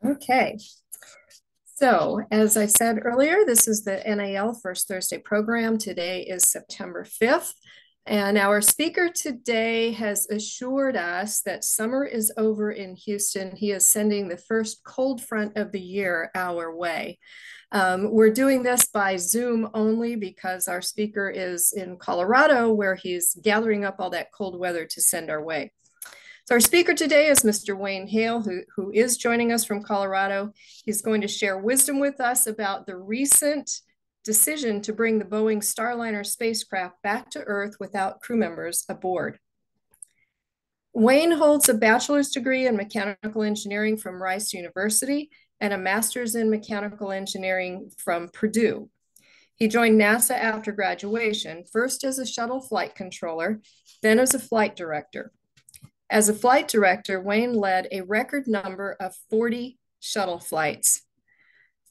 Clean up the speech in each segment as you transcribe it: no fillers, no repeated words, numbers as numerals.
Okay, so as I said earlier, this is the NAL First Thursday program. Today is September 5th, and our speaker today has assured us that summer is over in Houston. He is sending the first cold front of the year our way. We're doing this by Zoom only because our speaker is in Colorado, where he's gathering up all that cold weather to send our way. So our speaker today is Mr. Wayne Hale, who is joining us from Colorado. He's going to share wisdom with us about the recent decision to bring the Boeing Starliner spacecraft back to Earth without crew members aboard. Wayne holds a bachelor's degree in mechanical engineering from Rice University and a master's in mechanical engineering from Purdue. He joined NASA after graduation, first as a shuttle flight controller, then as a flight director. As a flight director, Wayne led a record number of 40 shuttle flights.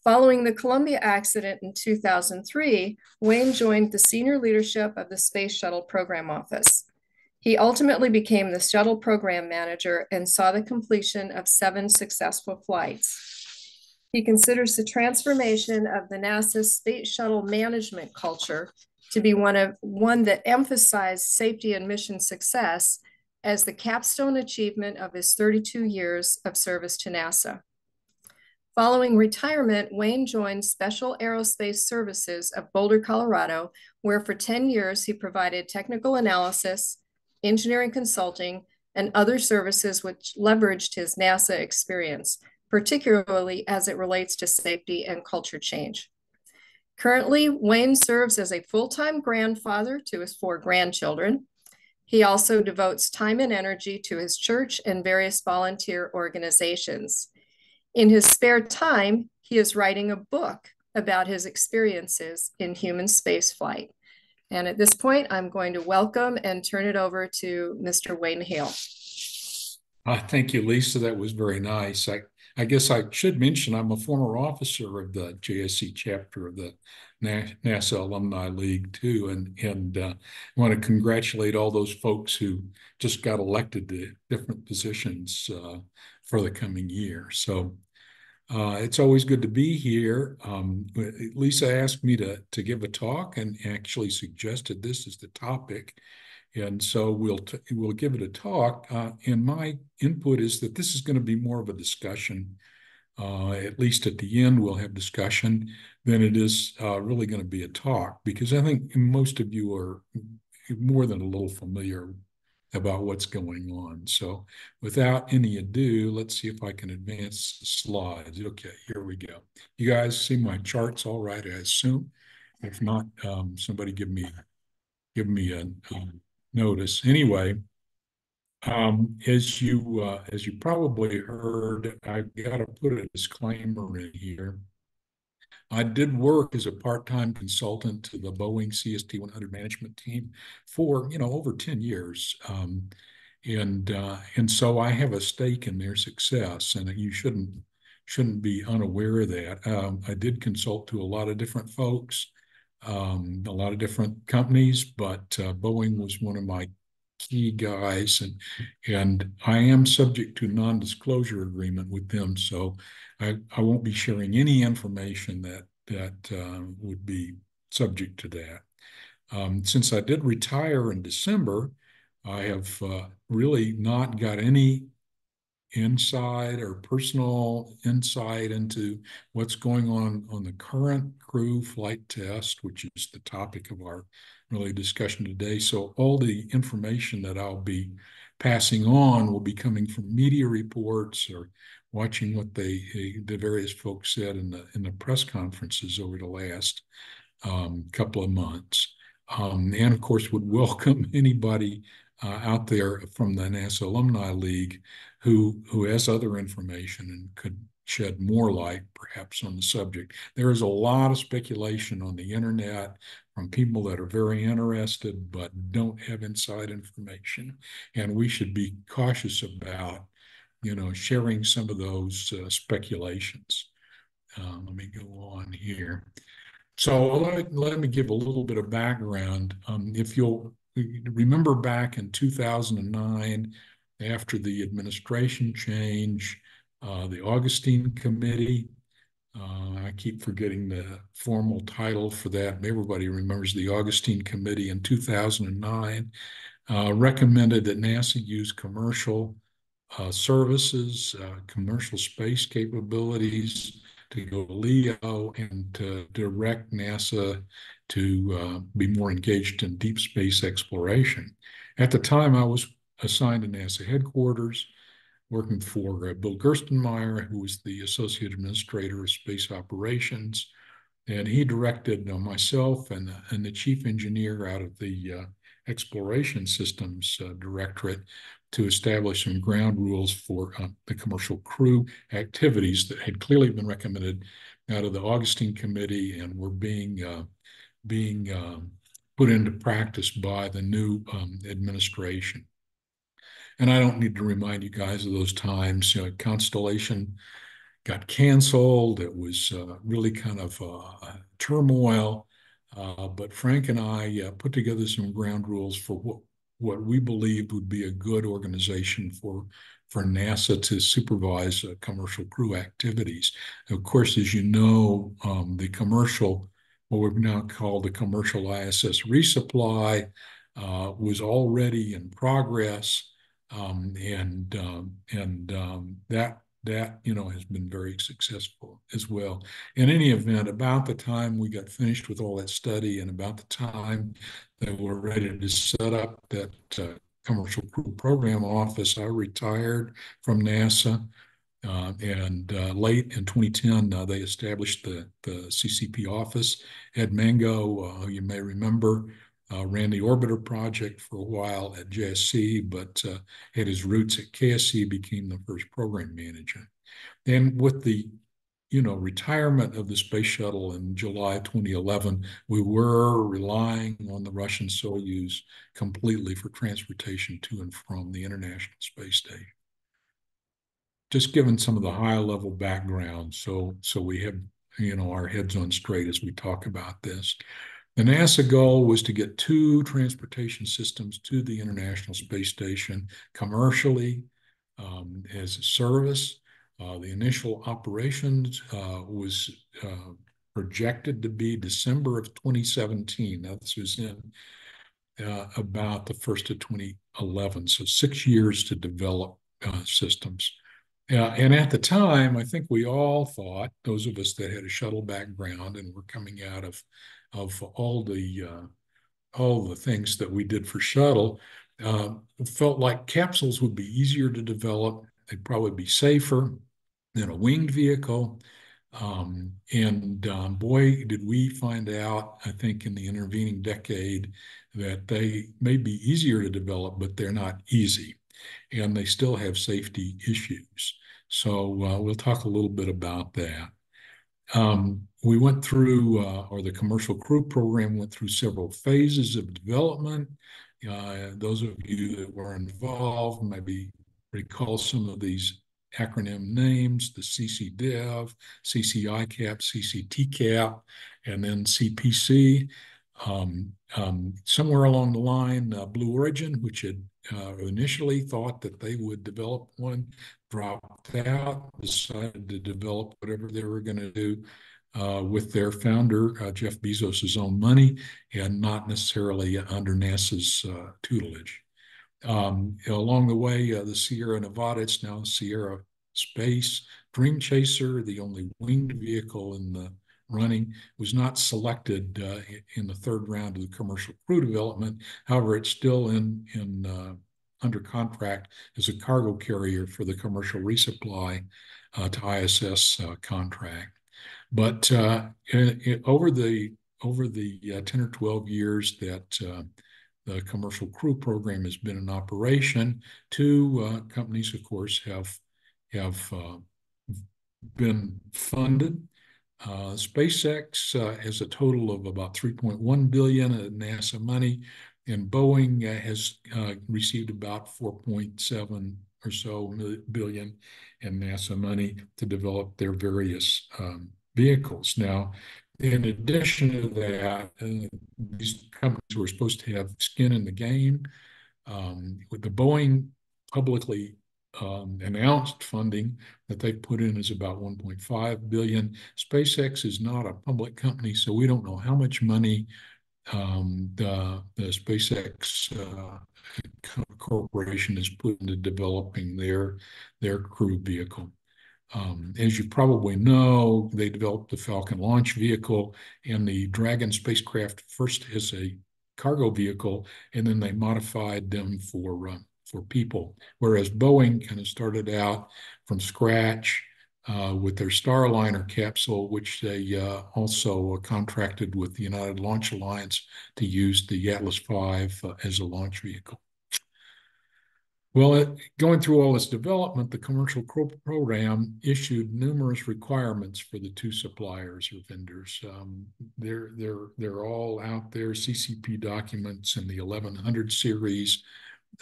Following the Columbia accident in 2003, Wayne joined the senior leadership of the Space Shuttle Program Office. He ultimately became the shuttle program manager and saw the completion of 7 successful flights. He considers the transformation of the NASA Space Shuttle management culture to be one that emphasized safety and mission success as the capstone achievement of his 32 years of service to NASA. Following retirement, Wayne joined Special Aerospace Services of Boulder, Colorado, where for 10 years he provided technical analysis, engineering consulting, and other services which leveraged his NASA experience, particularly as it relates to safety and culture change. Currently, Wayne serves as a full-time grandfather to his 4 grandchildren. He also devotes time and energy to his church and various volunteer organizations. In his spare time, he is writing a book about his experiences in human spaceflight. And at this point, I'm going to welcome and turn it over to Mr. Wayne Hale. Thank you, Lisa. That was very nice. I guess I should mention I'm a former officer of the JSC chapter of the NASA Alumni League too, and I want to congratulate all those folks who just got elected to different positions for the coming year. So it's always good to be here. Lisa asked me to give a talk and actually suggested this as the topic. And so we'll give it a talk. And my input is that this is going to be more of a discussion. At least at the end, we'll have discussion than it is really going to be a talk, because I think most of you are more than a little familiar about what's going on. So without any ado, let's see if I can advance the slides. Okay, here we go. You guys see my charts all right, I assume? If not, somebody give me a notice. Anyway, as you probably heard, I've got to put a disclaimer in here. I did work as a part-time consultant to the Boeing CST100 management team for over 10 years, and so I have a stake in their success, and you shouldn't be unaware of that. I did consult to a lot of different folks, a lot of different companies, but Boeing was one of my key guys, and I am subject to non-disclosure agreement with them, so I won't be sharing any information that would be subject to that. Since I did retire in December, I have really not got any insight or personal insight into what's going on the current crew flight test, which is the topic of our really discussion today. So all the information that I'll be passing on will be coming from media reports or watching what the various folks said in the press conferences over the last couple of months. And of course, would welcome anybody out there from the NASA Alumni League who has other information and could shed more light perhaps on the subject. There is a lot of speculation on the internet from people that are very interested but don't have inside information, and we should be cautious about sharing some of those speculations. Let me go on here. So let me give a little bit of background. If you'll remember back in 2009, after the administration change, the Augustine Committee. I keep forgetting the formal title for that. Everybody remembers the Augustine Committee in 2009 recommended that NASA use commercial services, commercial space capabilities to go LEO and to direct NASA to be more engaged in deep space exploration. At the time, I was assigned to NASA headquarters, working for Bill Gerstenmaier, who was the Associate Administrator of Space Operations. And he directed myself and the chief engineer out of the Exploration Systems Directorate to establish some ground rules for the commercial crew activities that had clearly been recommended out of the Augustine Committee and were being put into practice by the new administration. And I don't need to remind you guys of those times. Constellation got canceled. It was really kind of turmoil. But Frank and I put together some ground rules for what we believed would be a good organization for NASA to supervise commercial crew activities. Of course, as you know, what we've now called the commercial ISS resupply, was already in progress. That has been very successful as well. In any event, about the time we got finished with all that study and about the time that we're ready to set up that commercial crew program office, I retired from NASA. And late in 2010, they established the CCP office. Ed Mango, who you may remember, ran the orbiter project for a while at JSC, but had his roots at KSC, became the first program manager. And with the retirement of the space shuttle in July 2011, we were relying on the Russian Soyuz completely for transportation to and from the International Space Station. Just given some of the high level background, so we have our heads on straight as we talk about this. The NASA goal was to get 2 transportation systems to the International Space Station commercially as a service. The initial operations was projected to be December of 2017. Now, this was in about the first of 2011, so 6 years to develop systems. And at the time, I think we all thought, those of us that had a shuttle background and were coming out of all the things that we did for shuttle, felt like capsules would be easier to develop. They'd probably be safer than a winged vehicle. Boy, did we find out, I think, in the intervening decade that they may be easier to develop, but they're not easy. And they still have safety issues. So we'll talk a little bit about that. We went through, or the commercial crew program went through several phases of development. Those of you that were involved maybe recall some of these acronym names: the CCDEV, CCICAP, CCTCAP, and then CPC. Somewhere along the line, Blue Origin, which had initially thought that they would develop one, dropped out, decided to develop whatever they were going to do with their founder, Jeff Bezos' own money, and not necessarily under NASA's tutelage. Along the way, the Sierra Nevada, it's now Sierra Space. Dream Chaser, the only winged vehicle in the running, was not selected in the 3rd round of the commercial crew development. However, it's still under contract as a cargo carrier for the commercial resupply to ISS contract. But over the 10 or 12 years that the commercial crew program has been in operation, 2 companies, of course, have been funded. SpaceX has a total of about $3.1 billion in NASA money, and Boeing has received about $4.7 or so billion in NASA money to develop their various vehicles. Now, in addition to that, these companies were supposed to have skin in the game. With the Boeing publicly announced funding that they put in is about 1.5 billion. SpaceX is not a public company, so we don't know how much money the SpaceX corporation is put into developing their crew vehicle. As you probably know, they developed the Falcon launch vehicle and the Dragon spacecraft first as a cargo vehicle, and then they modified them for people. Whereas Boeing kind of started out from scratch with their Starliner capsule, which they also contracted with the United Launch Alliance to use the Atlas V as a launch vehicle. Well, going through all this development, the commercial program issued numerous requirements for the two suppliers or vendors. They're all out there, CCP documents in the 1100 series,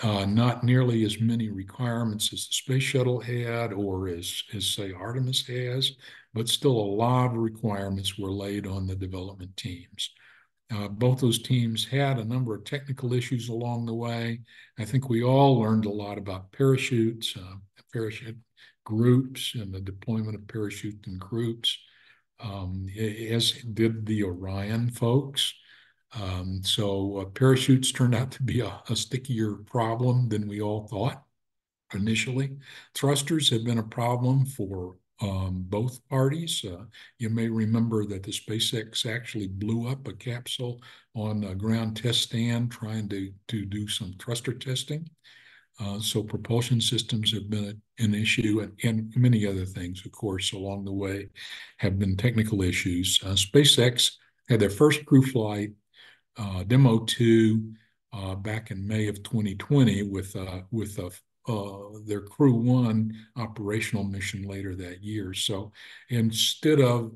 not nearly as many requirements as the space shuttle had or as say Artemis has, but still a lot of requirements were laid on the development teams. Both those teams had a number of technical issues along the way. I think we all learned a lot about parachutes, parachute groups, and the deployment of parachute in groups, as did the Orion folks. So parachutes turned out to be a stickier problem than we all thought initially. Thrusters have been a problem for both parties. You may remember that the SpaceX actually blew up a capsule on a ground test stand trying to do some thruster testing. So propulsion systems have been an issue, and many other things, of course, along the way have been technical issues. SpaceX had their first crew flight, Demo 2, back in May of 2020 with their Crew 1 operational mission later that year. So instead of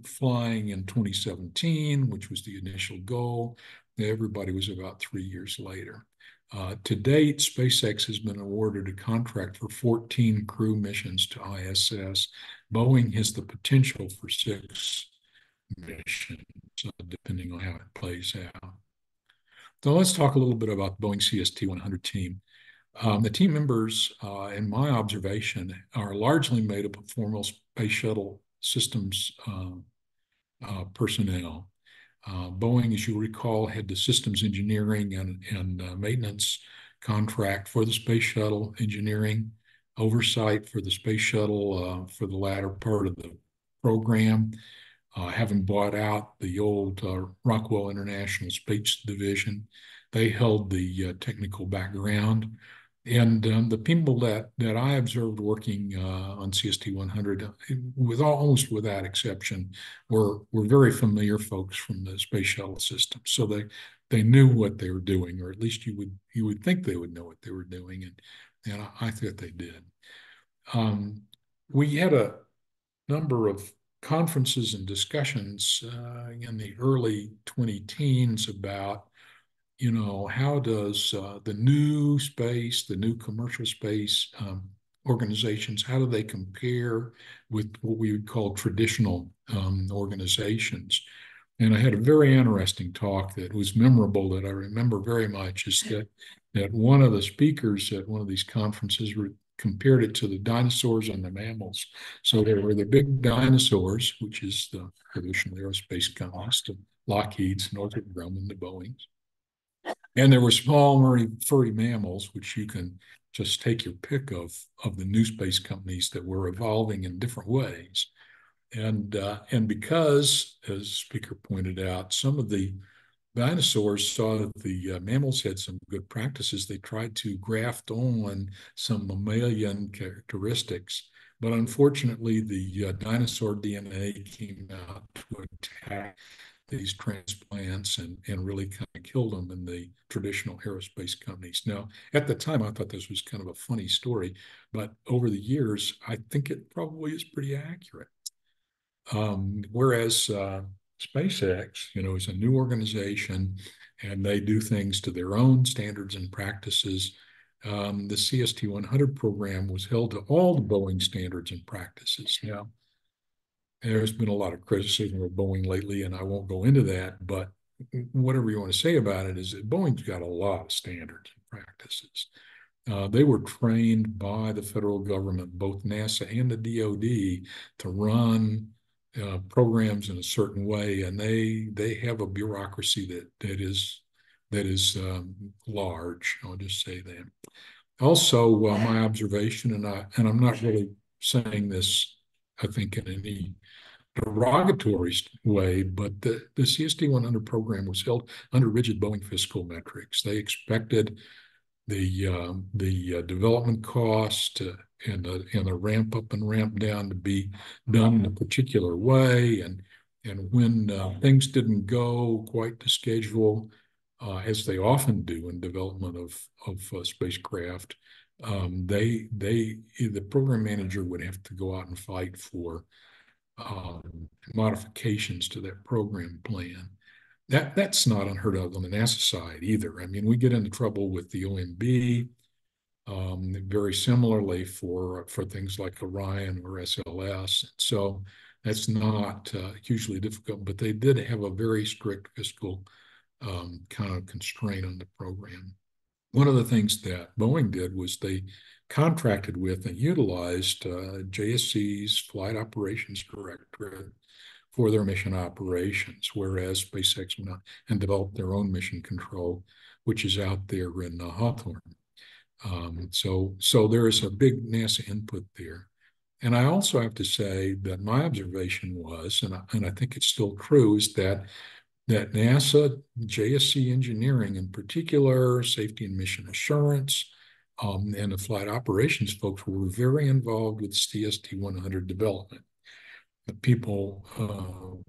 flying in 2017, which was the initial goal, everybody was about 3 years later. To date, SpaceX has been awarded a contract for 14 crew missions to ISS. Boeing has the potential for 6 missions, depending on how it plays out. So let's talk a little bit about the Boeing CST100 team. The team members, in my observation, are largely made up of former space shuttle systems personnel. Boeing, as you recall, had the systems engineering and maintenance contract for the space shuttle engineering, oversight for the space shuttle for the latter part of the program, having bought out the old Rockwell International Space Division. They held the technical background. And the people that I observed working on CST100, almost without exception, were very familiar folks from the space shuttle system. So they knew what they were doing, or at least you would think they would know what they were doing, and I thought they did. We had a number of conferences and discussions in the early 2010s about, how does the new commercial space organizations, how do they compare with what we would call traditional organizations? And I had a very interesting talk that was memorable that I remember very much, is that one of the speakers at one of these conferences compared it to the dinosaurs and the mammals. So there were the big dinosaurs, which is the traditional aerospace companies, the Lockheed's, Northrop Grumman, the Boeings. And there were small furry mammals, which you can just take your pick of the new space companies that were evolving in different ways. And because, as the speaker pointed out, some of the dinosaurs saw that the mammals had some good practices, they tried to graft on some mammalian characteristics. But unfortunately, the dinosaur DNA came out to attack these transplants and really kind of killed them in the traditional aerospace companies. Now, at the time, I thought this was kind of a funny story, but over the years, I think it probably is pretty accurate. Whereas SpaceX, is a new organization and they do things to their own standards and practices. The CST100 program was held to all the Boeing standards and practices. Now, there's been a lot of criticism of Boeing lately, and I won't go into that, but whatever you want to say about it is that Boeing's got a lot of standards and practices. They were trained by the federal government, both NASA and the DoD, to run programs in a certain way, and they have a bureaucracy that is large. I'll just say that. Also, my observation, and I'm not really saying this, I think, in any derogatory way, but the CST100 program was held under rigid Boeing fiscal metrics. They expected the development cost and the ramp up and ramp down to be done in a particular way, and when things didn't go quite to schedule, as they often do in development of spacecraft, the program manager would have to go out and fight for modifications to that program plan. That's not unheard of on the NASA side either. I mean, we get into trouble with the OMB, very similarly for things like Orion or SLS. So that's not hugely difficult, but they did have a very strict fiscal kind of constraint on the program. One of the things that Boeing did was they contracted with and utilized JSC's Flight Operations Directorate for their mission operations, whereas SpaceX went out and developed their own mission control, which is out there in Hawthorne. So there is a big NASA input there. And I also have to say that my observation was, and I think it's still true, is that NASA, JSC engineering in particular, safety and mission assurance, and the flight operations folks were very involved with CST100 development. The people,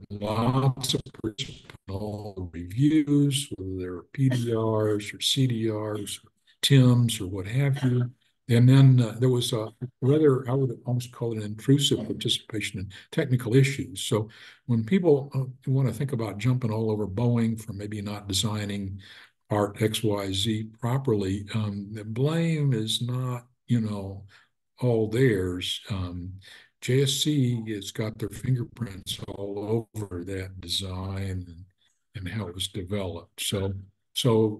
lots of personal reviews, whether they're PDRs or CDRs or TIMs or what have you. And then there was a rather, I would almost call it an intrusive participation in technical issues. So when people want to think about jumping all over Boeing for maybe not designing part XYZ properly, the blame is not, all theirs. JSC has got their fingerprints all over that design and how it was developed. So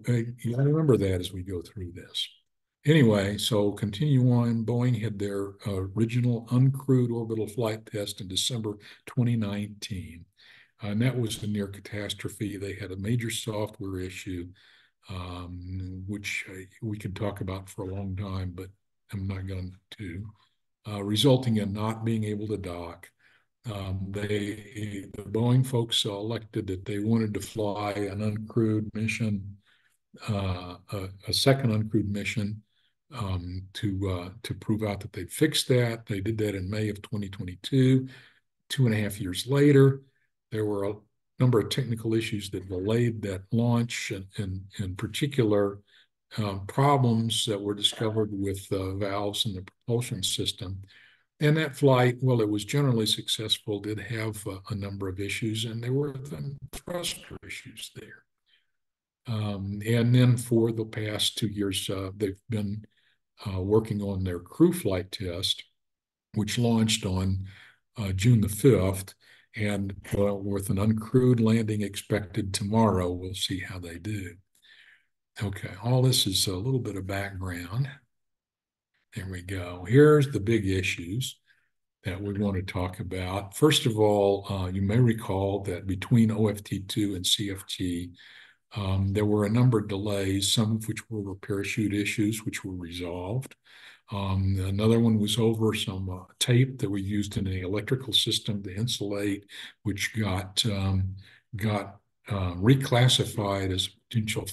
you remember that as we go through this. Anyway, so continue on. Boeing had their original uncrewed orbital flight test in December 2019. And that was a near catastrophe. They had a major software issue, which we could talk about for a long time, but I'm not going to, resulting in not being able to dock. The Boeing folks elected that they wanted to fly an uncrewed mission, a second uncrewed mission, to prove out that they'd fixed that. They did that in May of 2022. 2.5 years later, there were a number of technical issues that delayed that launch, and in particular, problems that were discovered with valves in the propulsion system. And that flight, while it was generally successful, did have a number of issues, and there were some thruster issues there. And then for the past 2 years, they've been working on their crew flight test, which launched on June the 5th. And with an uncrewed landing expected tomorrow, we'll see how they do. Okay, all this is a little bit of background. There we go. Here's the big issues that we want to talk about. First of all, you may recall that between OFT2 and CFT, there were a number of delays, some of which were parachute issues, which were resolved. Another one was over some tape that we used in the electrical system to insulate, which got reclassified as a potential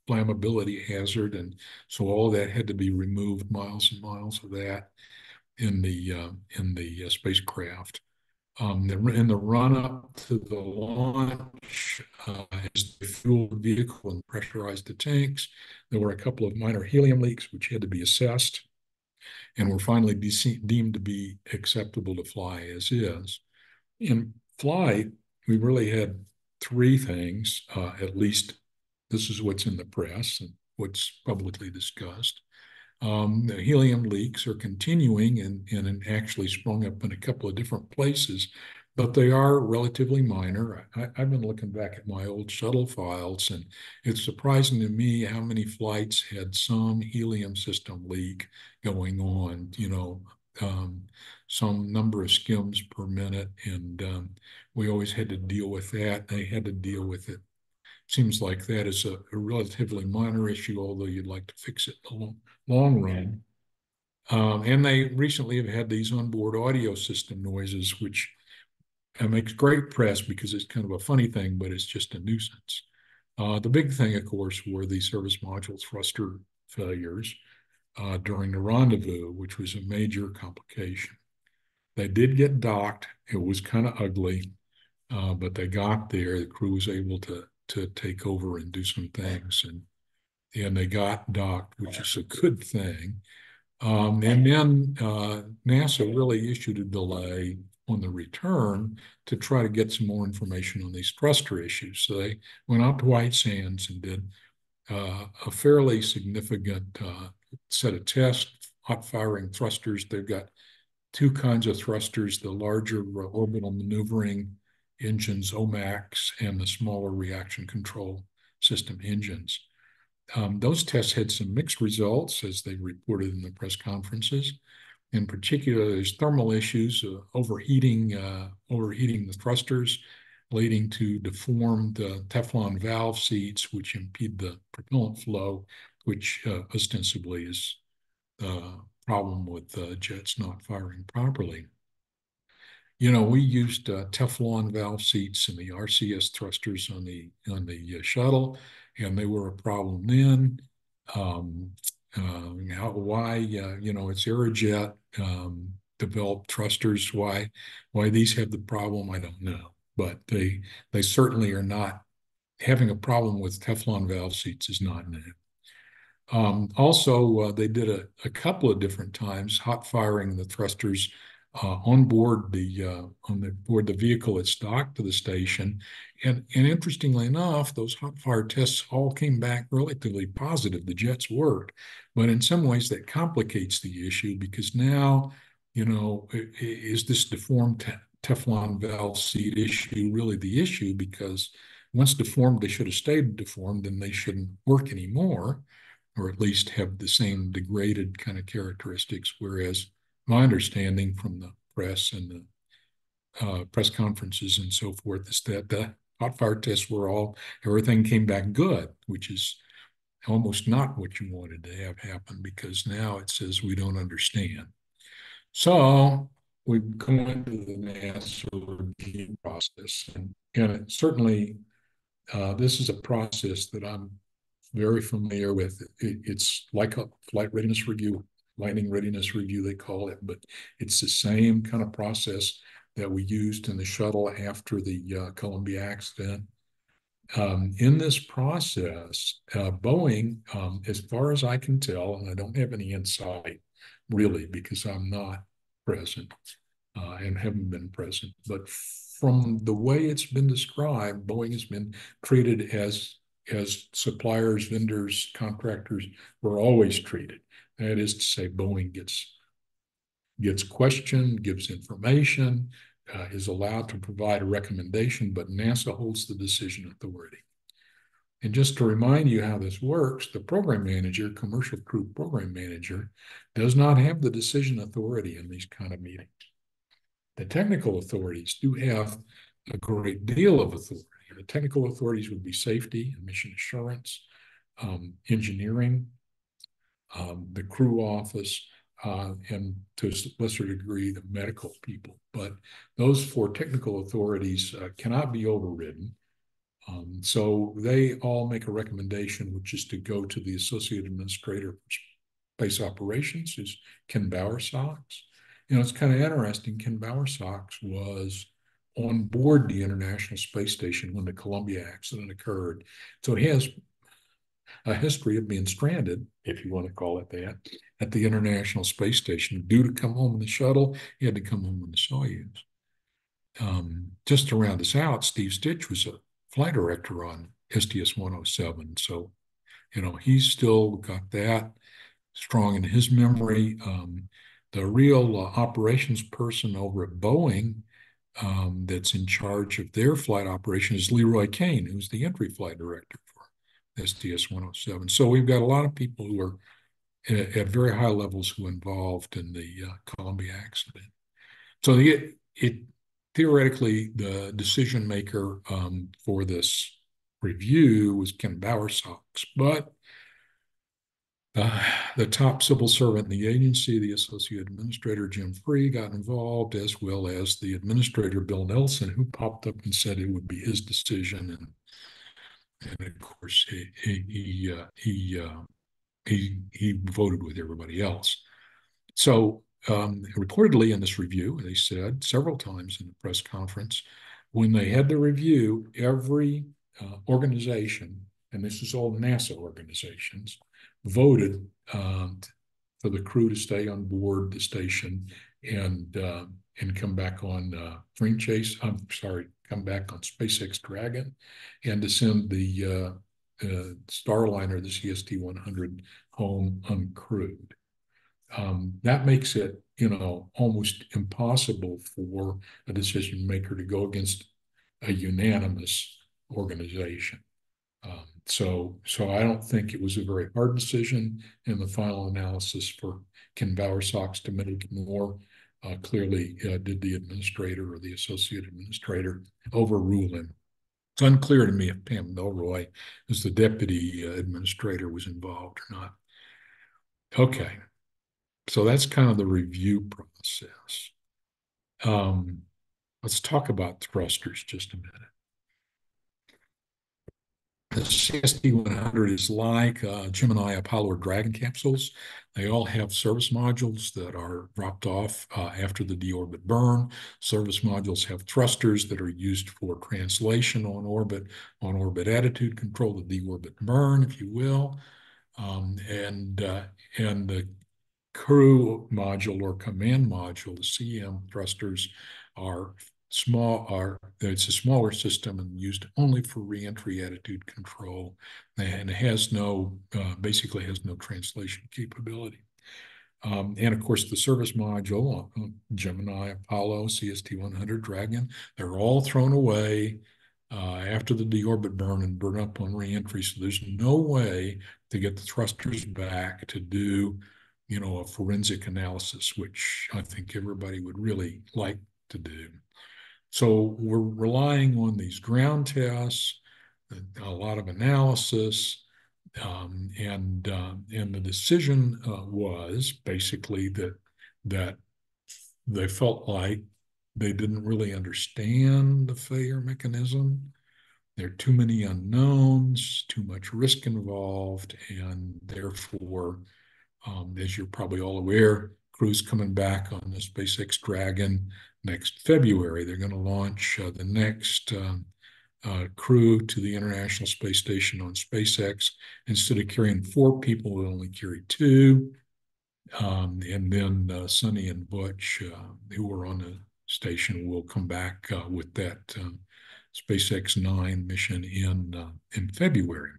flammability hazard, and so all that had to be removed. Miles and miles of that in the spacecraft. In the run-up to the launch, as they fueled the vehicle and pressurized the tanks, there were a couple of minor helium leaks which had to be assessed and were finally deemed to be acceptable to fly as is. In flight, we really had three things, at least this is what's in the press and what's publicly discussed. The helium leaks are continuing and actually sprung up in a couple of different places but they are relatively minor. I've been looking back at my old shuttle files, and it's surprising to me how many flights had some helium system leak going on, um, some number of skims per minute. And we always had to deal with that. They had to deal with it. Seems like that is a relatively minor issue, although you'd like to fix it in the long run. And they recently have had these onboard audio system noises, which makes great press because it's kind of a funny thing, but it's just a nuisance. The big thing, of course, were the service module thruster failures during the rendezvous, which was a major complication. They did get docked. It was kind of ugly, but they got there. The crew was able to take over and do some things, and they got docked, which is a good thing. And then NASA really issued a delay on the return to try to get some more information on these thruster issues. So they went out to White Sands and did a fairly significant set of tests, hot firing thrusters. They've got two kinds of thrusters, the larger orbital maneuvering engines, OMAX, and the smaller reaction control system engines. Those tests had some mixed results, as they reported in the press conferences. In particular, there's thermal issues, overheating the thrusters, leading to deformed Teflon valve seats, which impede the propellant flow, which ostensibly is the problem with jets not firing properly. We used Teflon valve seats in the RCS thrusters on the shuttle, and they were a problem then. Why it's Aerojet developed thrusters. Why these have the problem, I don't know, but they certainly are not. Having a problem with Teflon valve seats is not new. Also, they did a couple of different times hot firing the thrusters on board the vehicle that's docked to the station, and interestingly enough, those hot fire tests all came back relatively positive. The jets worked, but in some ways that complicates the issue because now, is this deformed Teflon valve seat issue really the issue? Because once deformed, they should have stayed deformed, and they shouldn't work anymore, or at least have the same degraded kind of characteristics. Whereas my understanding from the press and the press conferences and so forth is that the hot fire tests everything came back good, which is almost not what you wanted to have happen, because now it says we don't understand. So we go into the NASA review process, and it certainly this is a process that I'm very familiar with. It's like a flight readiness review, landing readiness review, they call it, but it's the same kind of process that we used in the shuttle after the Columbia accident. In this process, Boeing, as far as I can tell, and I don't have any insight really because I'm not present and haven't been present, but from the way it's been described, Boeing has been treated as suppliers, vendors, contractors were always treated. That is to say, Boeing gets questioned, gives information, is allowed to provide a recommendation, but NASA holds the decision authority. And just to remind you how this works, the program manager, commercial crew program manager, does not have the decision authority in these kind of meetings. The technical authorities do have a great deal of authority. The technical authorities would be safety and mission assurance, engineering, the crew office, and to a lesser degree, the medical people. But those four technical authorities cannot be overridden. So they all make a recommendation, which is to go to the Associate Administrator for Space Operations, who's Ken Bowersox. It's kind of interesting. Ken Bowersox was on board the International Space Station when the Columbia accident occurred. So he has a history of being stranded, if you want to call it that, at the International Space Station. Due to come home in the shuttle, he had to come home in the Soyuz. Just to round us out, Steve Stitch was a flight director on STS-107. So, he's still got that strong in his memory. The real operations person over at Boeing that's in charge of their flight operation is Leroy Kane, who's the entry flight director for STS-107. So we've got a lot of people who are at very high levels who were involved in the Columbia accident. So theoretically, the decision maker for this review was Ken Bowersox, but the top civil servant in the agency, the associate administrator, Jim Free, got involved, as well as the administrator, Bill Nelson, who popped up and said it would be his decision. And of course, he voted with everybody else. So reportedly in this review, they said several times in the press conference, when they had the review, every organization, and this is all NASA organizations, voted for the crew to stay on board the station and come back on Free Chase. I'm sorry, come back on SpaceX Dragon, and to send the Starliner, the CST100, home uncrewed. That makes it, almost impossible for a decision maker to go against a unanimous organization. So I don't think it was a very hard decision in the final analysis for Ken Bowersox to make. More clearly did the administrator or the associate administrator overrule him. It's unclear to me if Pam Milroy, as the deputy administrator, was involved or not. Okay, so that's kind of the review process. Let's talk about thrusters just a minute. The CST100 is like Gemini, Apollo, or Dragon capsules. They all have service modules that are dropped off after the deorbit burn. Service modules have thrusters that are used for translation on orbit attitude control, the deorbit burn, if you will. And the crew module or command module, the CM thrusters, are it's a smaller system and used only for reentry attitude control, and it has basically has no translation capability. And of course, the service module, Gemini, Apollo, CST100, Dragon, they're all thrown away after the deorbit burn and burn up on reentry. So there's no way to get the thrusters back to do, a forensic analysis, which I think everybody would really like to do. So we're relying on these ground tests, a lot of analysis, and the decision was basically that they felt like they didn't really understand the failure mechanism. There are too many unknowns, too much risk involved, and therefore, as you're probably all aware, crew's coming back on the SpaceX Dragon next February. They're going to launch the next crew to the International Space Station on SpaceX. Instead of carrying 4 people, we'll only carry 2. And then Sonny and Butch, who were on the station, will come back with that SpaceX 9 mission in February.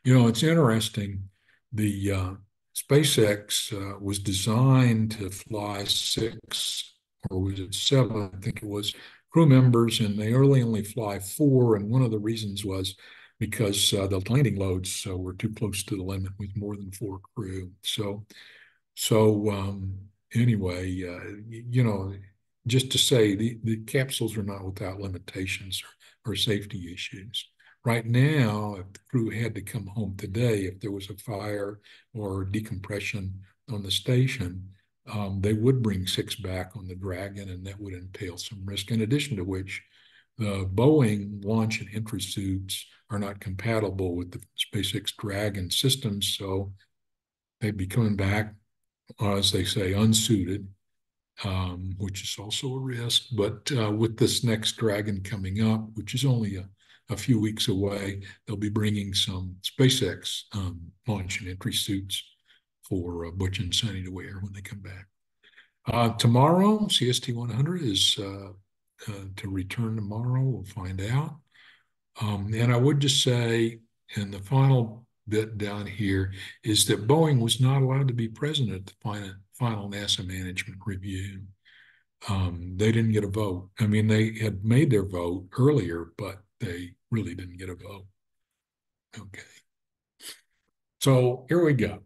It's interesting. The SpaceX was designed to fly 6, or was it 7? I think it was, crew members, and they only fly 4. And one of the reasons was because the landing loads were too close to the limit with more than 4 crew. So anyway, just to say, the capsules are not without limitations or safety issues. Right now, if the crew had to come home today, if there was a fire or decompression on the station, they would bring 6 back on the Dragon, and that would entail some risk. In addition to which, the Boeing launch and entry suits are not compatible with the SpaceX Dragon system, so they'd be coming back, as they say, unsuited, which is also a risk. But with this next Dragon coming up, which is only a few weeks away, they'll be bringing some SpaceX launch and entry suits for Butch and Sonny to wear when they come back. Tomorrow, CST100 is to return tomorrow. We'll find out. And I would just say, in the final bit down here, is that Boeing was not allowed to be present at the final NASA management review. They didn't get a vote. I mean, they had made their vote earlier, but they really didn't get a vote. Okay. So here we go.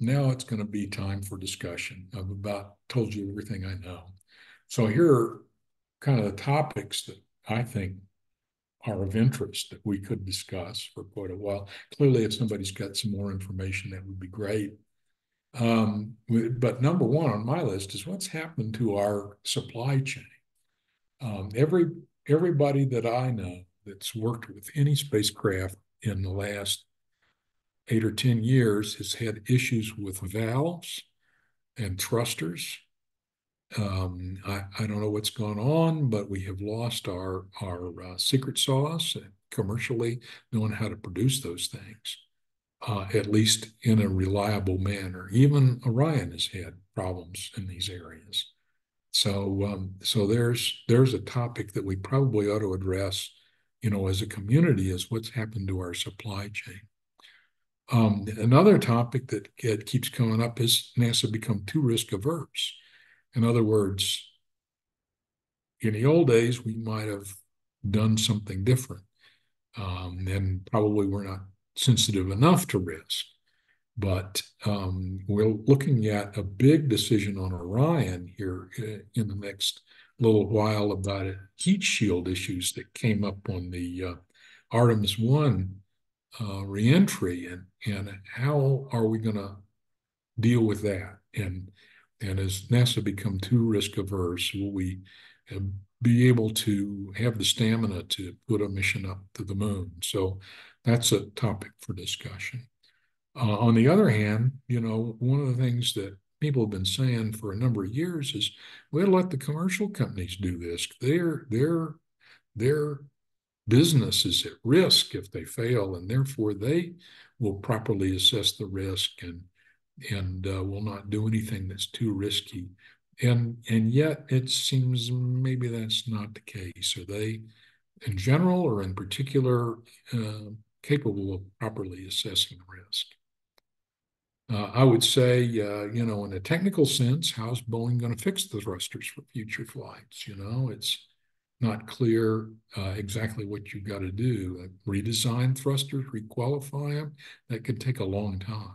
Now it's going to be time for discussion. I've about told you everything I know. So here are kind of the topics that I think are of interest that we could discuss for quite a while. Clearly, if somebody's got some more information, that would be great. But number one on my list is what's happened to our supply chain. Everybody that I know that's worked with any spacecraft in the last 8 or 10 years has had issues with valves and thrusters. I don't know what's gone on, but we have lost our secret sauce commercially, knowing how to produce those things, at least in a reliable manner. Even Orion has had problems in these areas. So there's a topic that we probably ought to address, as a community, is what's happened to our supply chain. Another topic that keeps coming up is NASA become too risk averse. In other words, in the old days, we might have done something different, and probably we're not sensitive enough to risk. But we're looking at a big decision on Orion here in the next little while about heat shield issues that came up on the Artemis 1 reentry, and how are we going to deal with that? And as NASA become too risk averse, will we uh, be able to have the stamina to put a mission up to the moon? So that's a topic for discussion. On the other hand, one of the things that people have been saying for a number of years is we'll let the commercial companies do this. Their business is at risk if they fail, and therefore they will properly assess the risk and will not do anything that's too risky. And yet it seems maybe that's not the case. Are they, in general or in particular, capable of properly assessing risk? I would say, in a technical sense, how's Boeing going to fix the thrusters for future flights? It's not clear exactly what you've got to do. Redesign thrusters, requalify them. That could take a long time.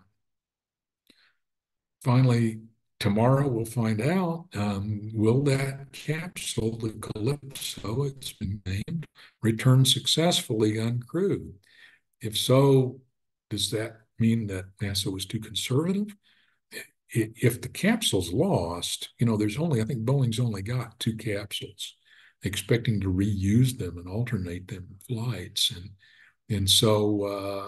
Finally, tomorrow we'll find out, will that capsule, the Calypso, it's been named, return successfully uncrewed? If so, does that mean that NASA was too conservative? If the capsule's lost, I think Boeing's only got 2 capsules, expecting to reuse them and alternate them in flights. And so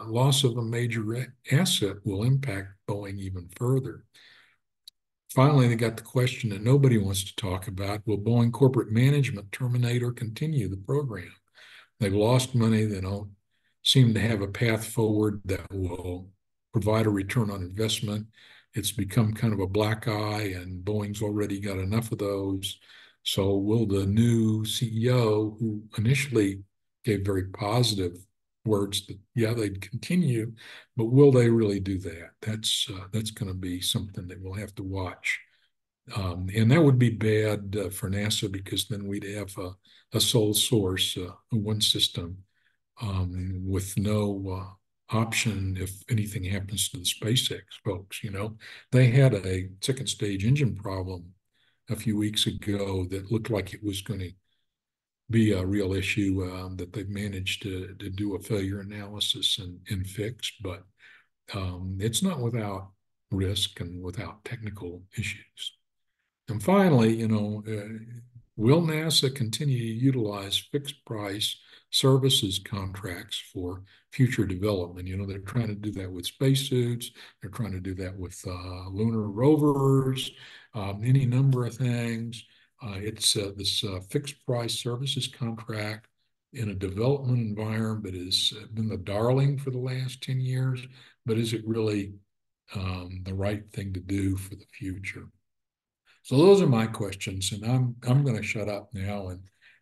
loss of a major asset will impact Boeing even further. Finally, they got the question that nobody wants to talk about. Will Boeing corporate management terminate or continue the program? They've lost money. They don't seem to have a path forward that will provide a return on investment. It's become kind of a black eye, and Boeing's already got enough of those. So will the new CEO, who initially gave very positive words that, yeah, they'd continue, but will they really do that? That's going to be something that we'll have to watch. And that would be bad for NASA, because then we'd have a sole source, one system, with no option if anything happens to the SpaceX folks. They had a second stage engine problem a few weeks ago that looked like it was going to be a real issue that they've managed to do a failure analysis and fix, but it's not without risk and without technical issues. And finally, will NASA continue to utilize fixed price services contracts for future development? They're trying to do that with spacesuits. They're trying to do that with lunar rovers, any number of things. It's this fixed price services contract in a development environment that has been the darling for the last 10 years, but is it really the right thing to do for the future? So those are my questions, and I'm going to shut up now.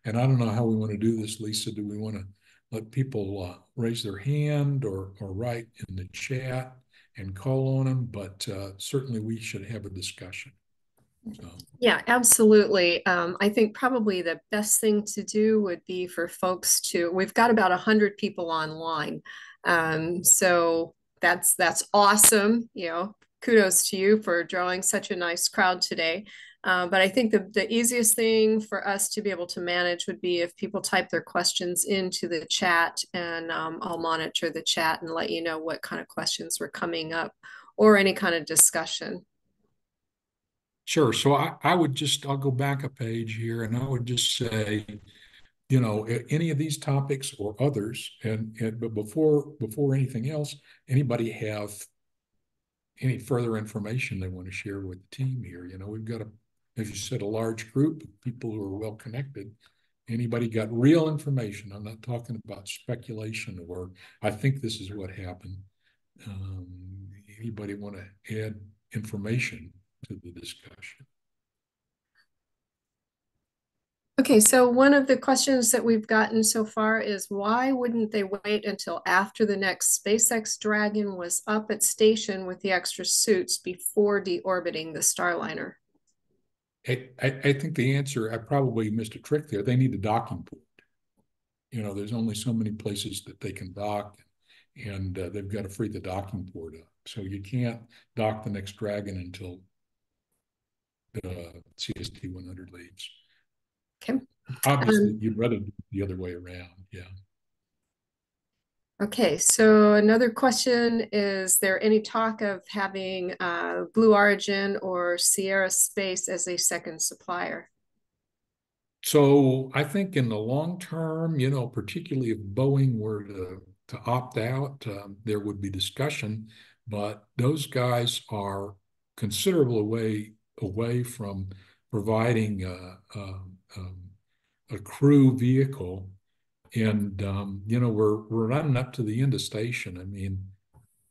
And I don't know how we want to do this, Lisa. Do we want to let people raise their hand or write in the chat and call on them? But certainly we should have a discussion. So. Yeah, absolutely. I think probably the best thing to do would be for folks to, we've got about 100 people online. So that's awesome. Kudos to you for drawing such a nice crowd today. But I think the easiest thing for us to be able to manage would be if people type their questions into the chat, and I'll monitor the chat and let you know what kind of questions were coming up or any kind of discussion. Sure. So I'll go back a page here and I would just say, any of these topics or others, but before anything else, anybody have any further information they want to share with the team here? We've got as you said, a large group of people who are well connected. Anybody got real information? I'm not talking about speculation or I think this is what happened. Um, Anybody want to add information to the discussion? Okay, so one of the questions that we've gotten so far is why wouldn't they wait until after the next SpaceX Dragon was up at station with the extra suits before deorbiting the Starliner? I think the answer, I probably missed a trick there. They need a docking port. There's only so many places that they can dock, and they've got to free the docking port up. So you can't dock the next Dragon until the CST100 leaves. Okay. Obviously, Um, you'd rather do it the other way around. Yeah. okay, so another question, is there any talk of having Blue Origin or Sierra Space as a second supplier? So I think in the long term, particularly if Boeing were to opt out, there would be discussion, but those guys are considerable away from providing a crew vehicle, and we're running up to the end of station. I mean,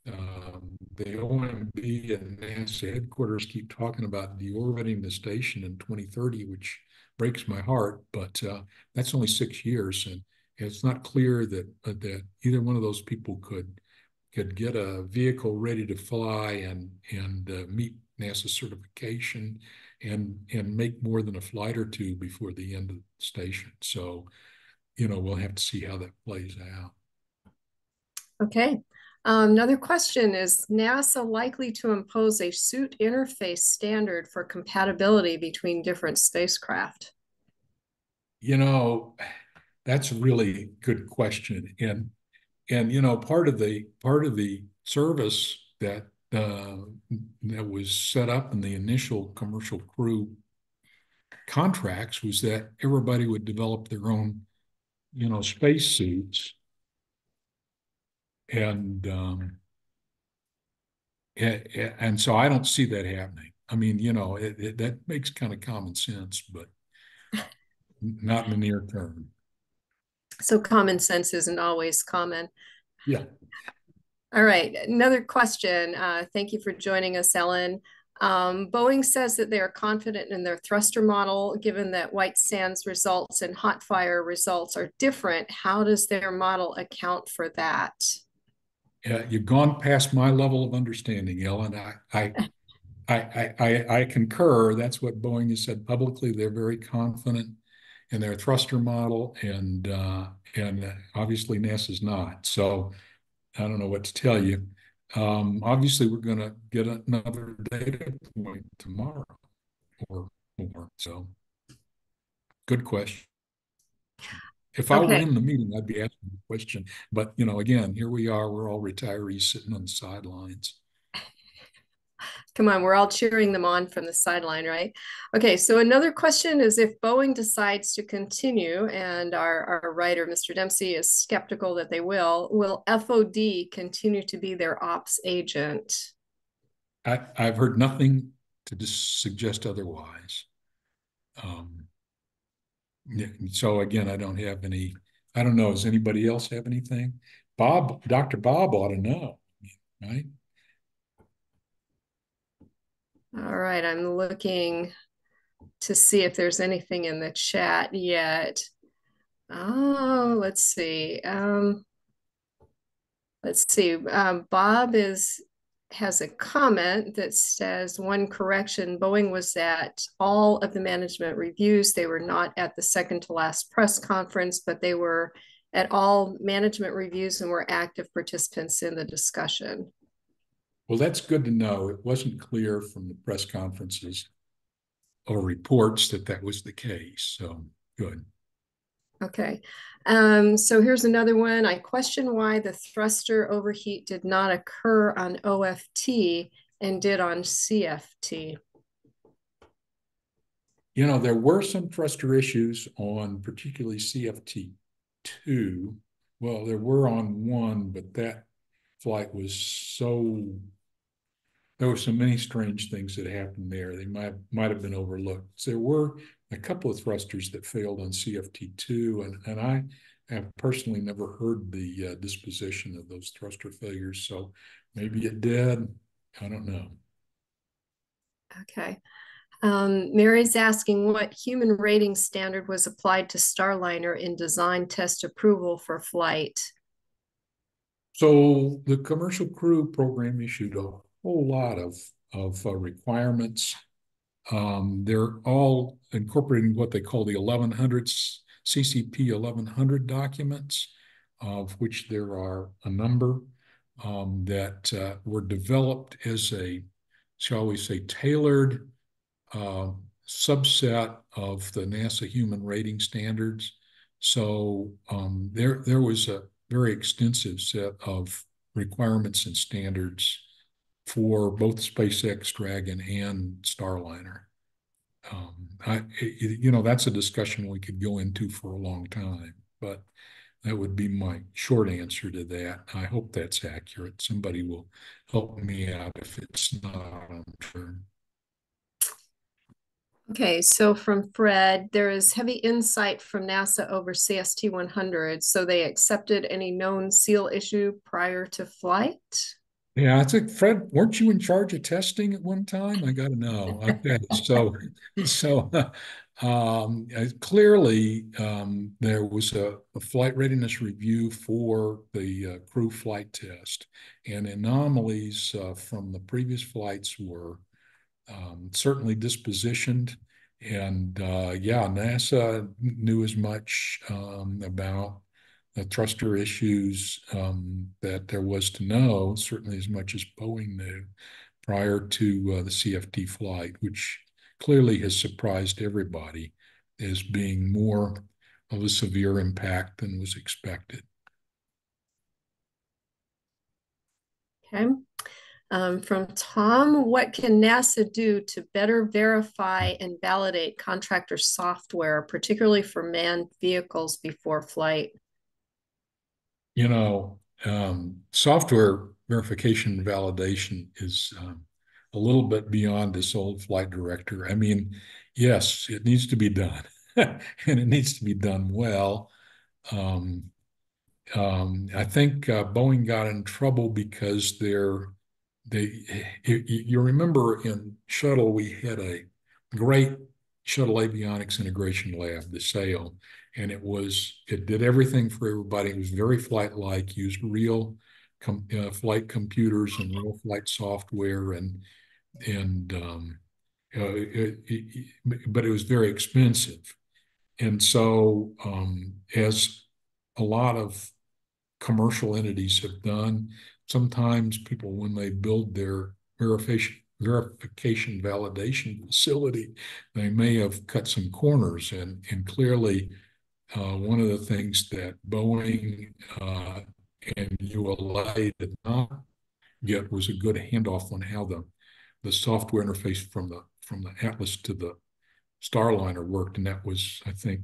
the OMB and NASA headquarters keep talking about deorbiting the station in 2030, which breaks my heart, but that's only 6 years, and it's not clear that either one of those people could get a vehicle ready to fly and meet NASA certification and make more than a flight or two before the end of the station. So, we'll have to see how that plays out. Okay. Another question, is NASA likely to impose a suit interface standard for compatibility between different spacecraft? You know, that's a really good question. And part of the service that was set up in the initial commercial crew contracts was that everybody would develop their own, space suits. And and so I don't see that happening. I mean, that makes kind of common sense, but not in the near term. So common sense isn't always common. Yeah. All right, another question. Thank you for joining us, Ellen. Boeing says that they are confident in their thruster model, given that White Sands results and hot fire results are different. How does their model account for that? You've gone past my level of understanding, Ellen. I concur. That's what Boeing has said publicly. They're very confident in their thruster model, and obviously NASA's not. So I don't know what to tell you. Obviously, we're going to get another data point tomorrow or more. So good question. If I were Okay, in the meeting, I'd be asking the question. But again, here we are. We're all retirees sitting on the sidelines. come on, we're all cheering them on from the sideline, right? Okay, so another question is, if Boeing decides to continue, and our writer, Mr. Dempsey, is skeptical that they will FOD continue to be their ops agent? I've heard nothing to just suggest otherwise. Um, yeah, so again, I don't have any. I don't know. Does anybody else have anything? Dr. Bob ought to know, right? All right, I'm looking to see if there's anything in the chat yet. Oh, let's see. Bob is has a comment that says, one correction, Boeing was at all of the management reviews. They were not at the second to last press conference, but they were at all management reviews and were active participants in the discussion. Well, that's good to know. It wasn't clear from the press conferences or reports that that was the case. So good. Okay. So here's another one. I question why the thruster overheat did not occur on OFT and did on CFT. There were some thruster issues on particularly CFT2. Well, there were on one, but that flight was there were so many strange things that happened there. They might have been overlooked. There were a couple of thrusters that failed on CFT2, and I have personally never heard the disposition of those thruster failures. So maybe it did. I don't know. Okay. Mary's asking what human rating standard was applied to Starliner in design test approval for flight. So the commercial crew program issued a whole lot of requirements. They're all incorporating what they call the 1100 CCP 1100 documents, of which there are a number that were developed as a, shall we say, tailored uh, subset of the NASA human rating standards. So there was a very extensive set of requirements and standards for both SpaceX Dragon and Starliner. That's a discussion we could go into for a long time, but that would be my short answer to that. I hope that's accurate. Somebody will help me out if it's not on turn. Okay, so from Fred, there is heavy insight from NASA over CST100. So they accepted any known seal issue prior to flight. Yeah, I think Fred, weren't you in charge of testing at one time? I got to know. Okay, so clearly there was a flight readiness review for the crew flight test, and anomalies from the previous flights were certainly dispositioned. And yeah, NASA knew as much about the thruster issues that there was to know, certainly as much as Boeing knew prior to the CFT flight, which clearly has surprised everybody as being more of a severe impact than was expected. Okay. From Tom, what can NASA do to better verify and validate contractor software, particularly for manned vehicles before flight? You know, software verification and validation is a little bit beyond this old flight director. I mean, yes, it needs to be done, and it needs to be done well. Um, I think Boeing got in trouble because they you remember in shuttle we had a great shuttle avionics integration lab, the SAIL, and it did everything for everybody. It was very flight-like, used real flight computers and real flight software, but it was very expensive. And so, as a lot of commercial entities have done. Sometimes people, when they build their verification validation facility, they may have cut some corners. And clearly, one of the things that Boeing and ULA did not get was a good handoff on how the software interface from the Atlas to the Starliner worked. And that was, I think,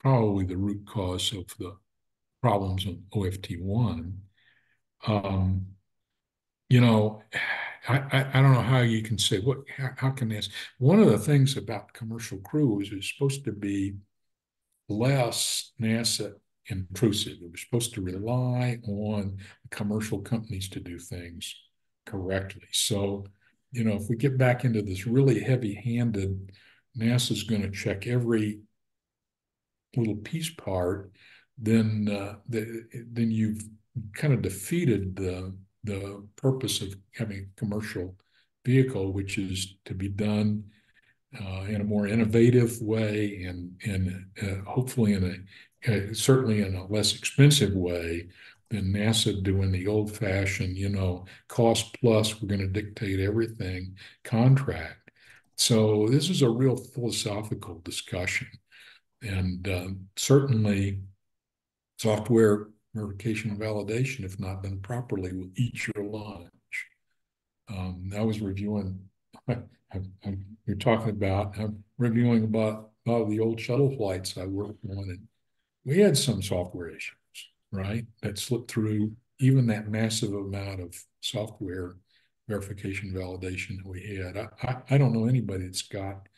probably the root cause of the problems on OFT1. Um, you know, I don't know how you can say how can this, one of the things about commercial crews is supposed to be less NASA intrusive. It was supposed to rely on commercial companies to do things correctly. So, if we get back into this really heavy-handed, NASA's going to check every little piece part, then you've kind of defeated the purpose of having a commercial vehicle, which is to be done in a more innovative way and hopefully in certainly in a less expensive way than NASA doing the old-fashioned, cost plus, we're going to dictate everything contract. So this is a real philosophical discussion, and certainly software verification and validation, if not done properly, will eat your lunch. I was reviewing, you're talking about, I'm reviewing about the old shuttle flights I worked on, and we had some software issues, right? That slipped through even that massive amount of software verification validation that we had. I don't know anybody that's got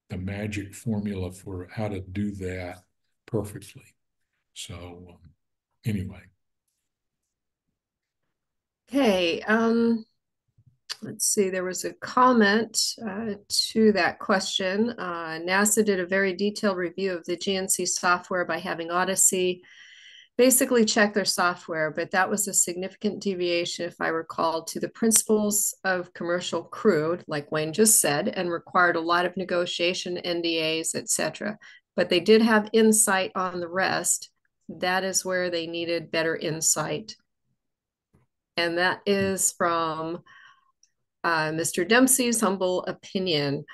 the magic formula for how to do that perfectly. So anyway. Okay, let's see, there was a comment to that question. NASA did a very detailed review of the GNC software by having Odyssey basically check their software, but that was a significant deviation, if I recall, to the principles of commercial crew, like Wayne just said, and required a lot of negotiation, NDAs, etc. But they did have insight on the rest. That is where they needed better insight. And that is from Mr. Dempsey's humble opinion.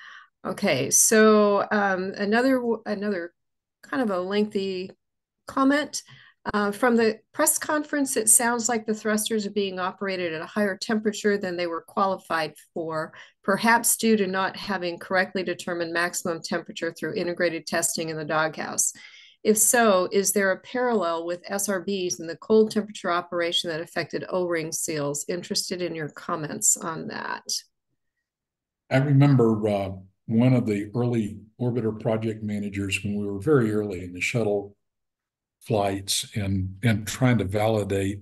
Okay, so another kind of a lengthy comment. From the press conference, it sounds like the thrusters are being operated at a higher temperature than they were qualified for, perhaps due to not having correctly determined maximum temperature through integrated testing in the doghouse. If so, is there a parallel with SRBs and the cold temperature operation that affected O-ring seals? Interested in your comments on that. I remember one of the early orbiter project managers when we were very early in the shuttle flights and trying to validate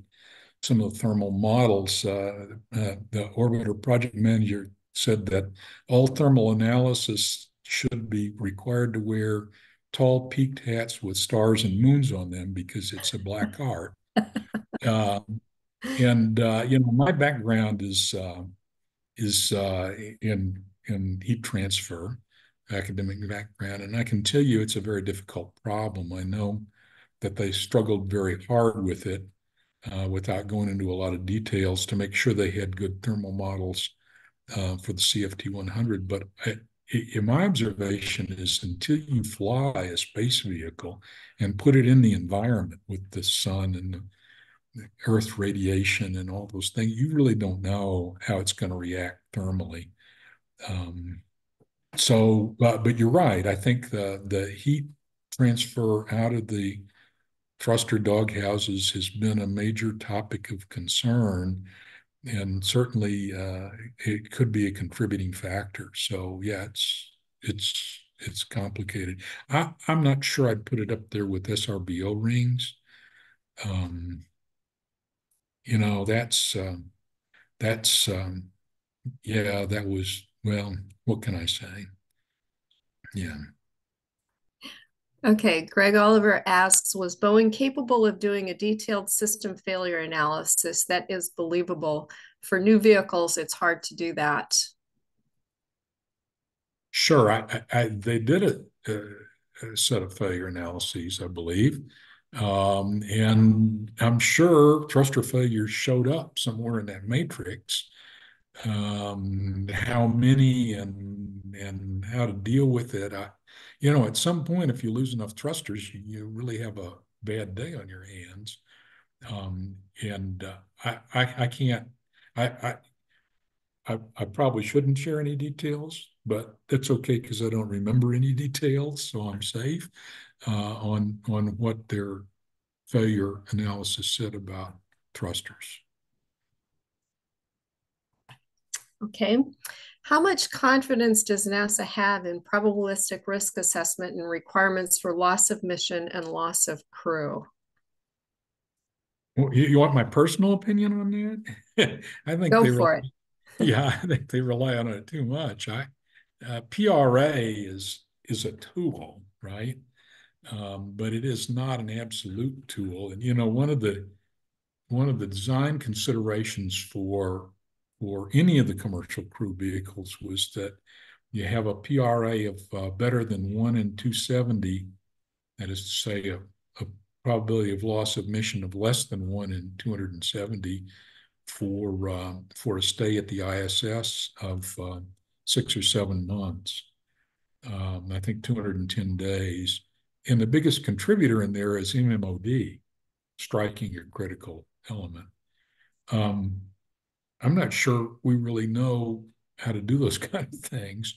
some of the thermal models. The orbiter project manager said that all thermal analysis should be required to wear tall peaked hats with stars and moons on them because it's a black art. Uh, and my background is in heat transfer, academic background, and I can tell you it's a very difficult problem. I know that they struggled very hard with it without going into a lot of details to make sure they had good thermal models for the CST100. But in my observation is until you fly a space vehicle and put it in the environment with the sun and the Earth radiation and all those things, you really don't know how it's going to react thermally. But you're right. I think the heat transfer out of the thruster dog houses has been a major topic of concern, and certainly it could be a contributing factor. So yeah, it's complicated. I'm not sure I'd put it up there with SRBO rings. Um, that's yeah, that was, well, what can I say? Yeah. Okay, Greg Oliver asks, was Boeing capable of doing a detailed system failure analysis that is believable? For new vehicles, it's hard to do that. Sure. They did a set of failure analyses, I believe. And I'm sure thruster failures showed up somewhere in that matrix. How many and how to deal with it. At some point, if you lose enough thrusters, you really have a bad day on your hands. And I can't. I, I probably shouldn't share any details, but that's okay because I don't remember any details, so I'm safe on what their failure analysis said about thrusters. Okay. How much confidence does NASA have in probabilistic risk assessment and requirements for loss of mission and loss of crew? Well, you want my personal opinion on that? I think Go they for it. yeah, I think they rely on it too much. PRA is a tool, right? But it is not an absolute tool. And one of the one of the design considerations for any of the commercial crew vehicles was that you have a PRA of better than 1 in 270. That is to say, a probability of loss of mission of less than 1 in 270 for a stay at the ISS of 6 or 7 months. I think 210 days. And the biggest contributor in there is MMOD, striking a critical element. Um, I'm not sure we really know how to do those kind of things.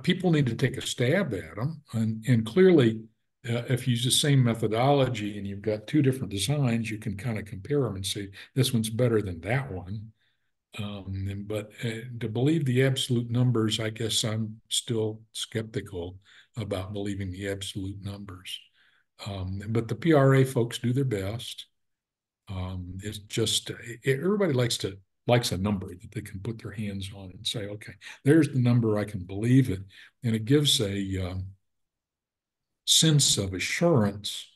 People need to take a stab at them. And clearly, if you use the same methodology and you've got two different designs, you can kind of compare them and say, this one's better than that one. But to believe the absolute numbers, I guess I'm still skeptical about believing the absolute numbers. But the PRA folks do their best. It's just everybody likes a number that they can put their hands on and say, okay, there's the number, I can believe it, and it gives a sense of assurance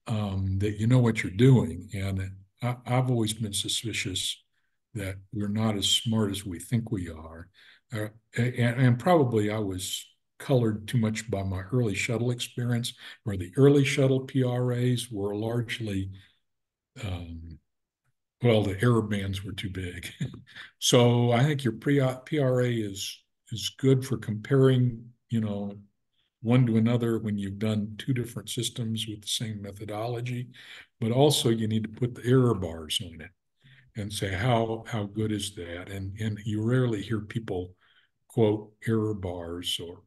that you know what you're doing. And I've always been suspicious that we're not as smart as we think we are, and probably I was colored too much by my early shuttle experience, where the early shuttle PRAs were largely well, the error bands were too big. So I think your PRA is good for comparing, one to another when you've done two different systems with the same methodology, but also you need to put the error bars on it and say how good is that? And you rarely hear people quote error bars or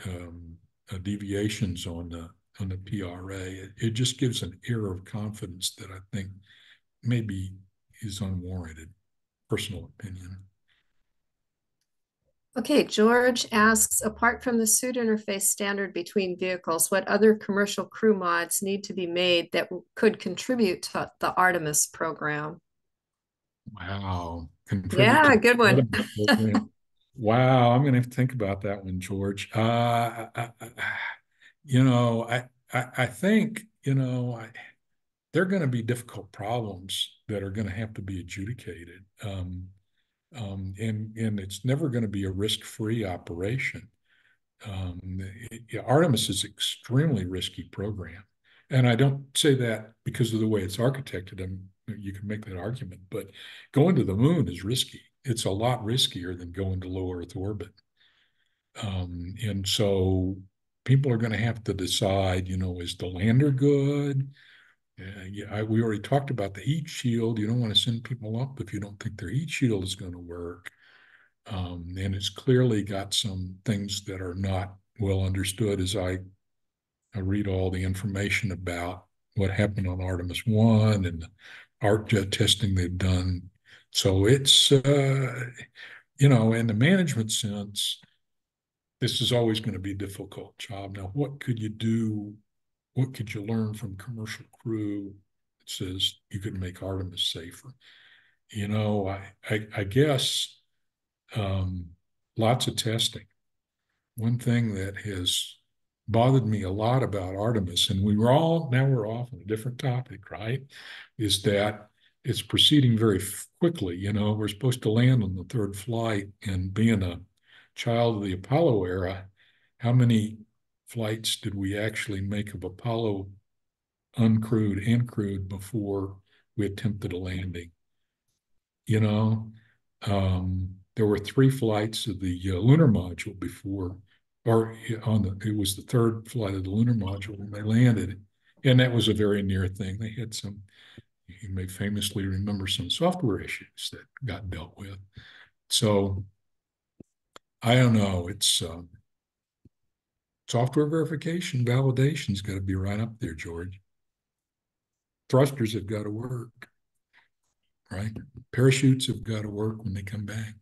um, deviations on the PRA. It just gives an air of confidence that I think maybe is unwarranted. Personal opinion. Okay, George asks, apart from the suit interface standard between vehicles, what other commercial crew mods need to be made that could contribute to the Artemis program? Wow, contribute to Yeah, the good one. Artemis program. Wow, I'm going to have to think about that one, George. You know, I think there are going to be difficult problems that are going to have to be adjudicated. And it's never going to be a risk-free operation. Artemis is an extremely risky program. And I don't say that because of the way it's architected. You can make that argument, but going to the moon is risky. It's a lot riskier than going to low Earth orbit. And so people are going to have to decide, is the lander good? We already talked about the heat shield. You don't want to send people up if you don't think their heat shield is going to work. And it's clearly got some things that are not well understood as I read all the information about what happened on Artemis 1 and the art jet testing they've done. So it's, in the management sense, this is always going to be a difficult job. Now, what could you do? What could you learn from commercial crew that says you could make Artemis safer? I guess lots of testing. One thing that has bothered me a lot about Artemis, and we're off on a different topic, right? Is that it's proceeding very quickly. We're supposed to land on the third flight, and being a child of the Apollo era, how many flights did we actually make of Apollo uncrewed and crewed before we attempted a landing? There were 3 flights of the lunar module before, or it was the third flight of the lunar module when they landed, and that was a very near thing. They had some, you may famously remember some software issues that got dealt with. So I don't know. It's software verification, validation's got to be right up there, George. Thrusters have got to work, right? Parachutes have got to work when they come back.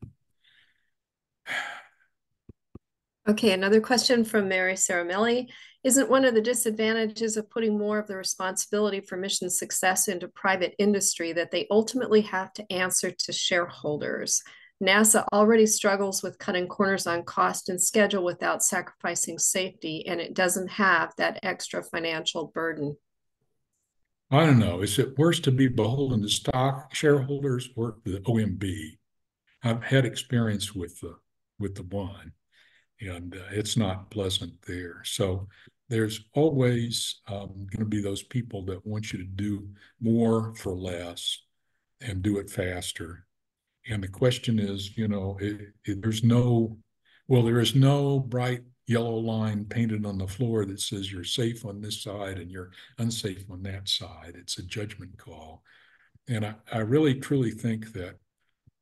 Okay, another question from Mary Saramelli. Isn't one of the disadvantages of putting more of the responsibility for mission success into private industry that they ultimately have to answer to shareholders? NASA already struggles with cutting corners on cost and schedule without sacrificing safety, and it doesn't have that extra financial burden. I don't know. Is it worse to be beholden to stock shareholders or the OMB? I've had experience with the one, and it's not pleasant there. So there's always going to be those people that want you to do more for less and do it faster. And the question is, there's no, well, there is no bright yellow line painted on the floor that says you're safe on this side and you're unsafe on that side. It's a judgment call. And I really truly think that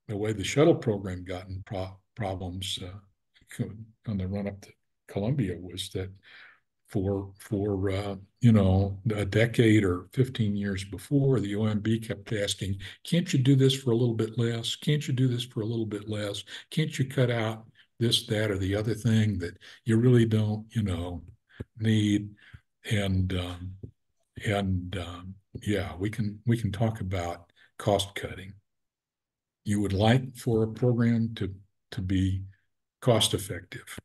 the way the shuttle program got in problems on the run up to Columbia was that for a decade or 15 years before, the OMB kept asking, can't you do this for a little bit less? Can't you do this for a little bit less? Can't you cut out this, that, or the other thing that you really don't, need? And yeah, we can talk about cost cutting. You would like for a program to be cost effective.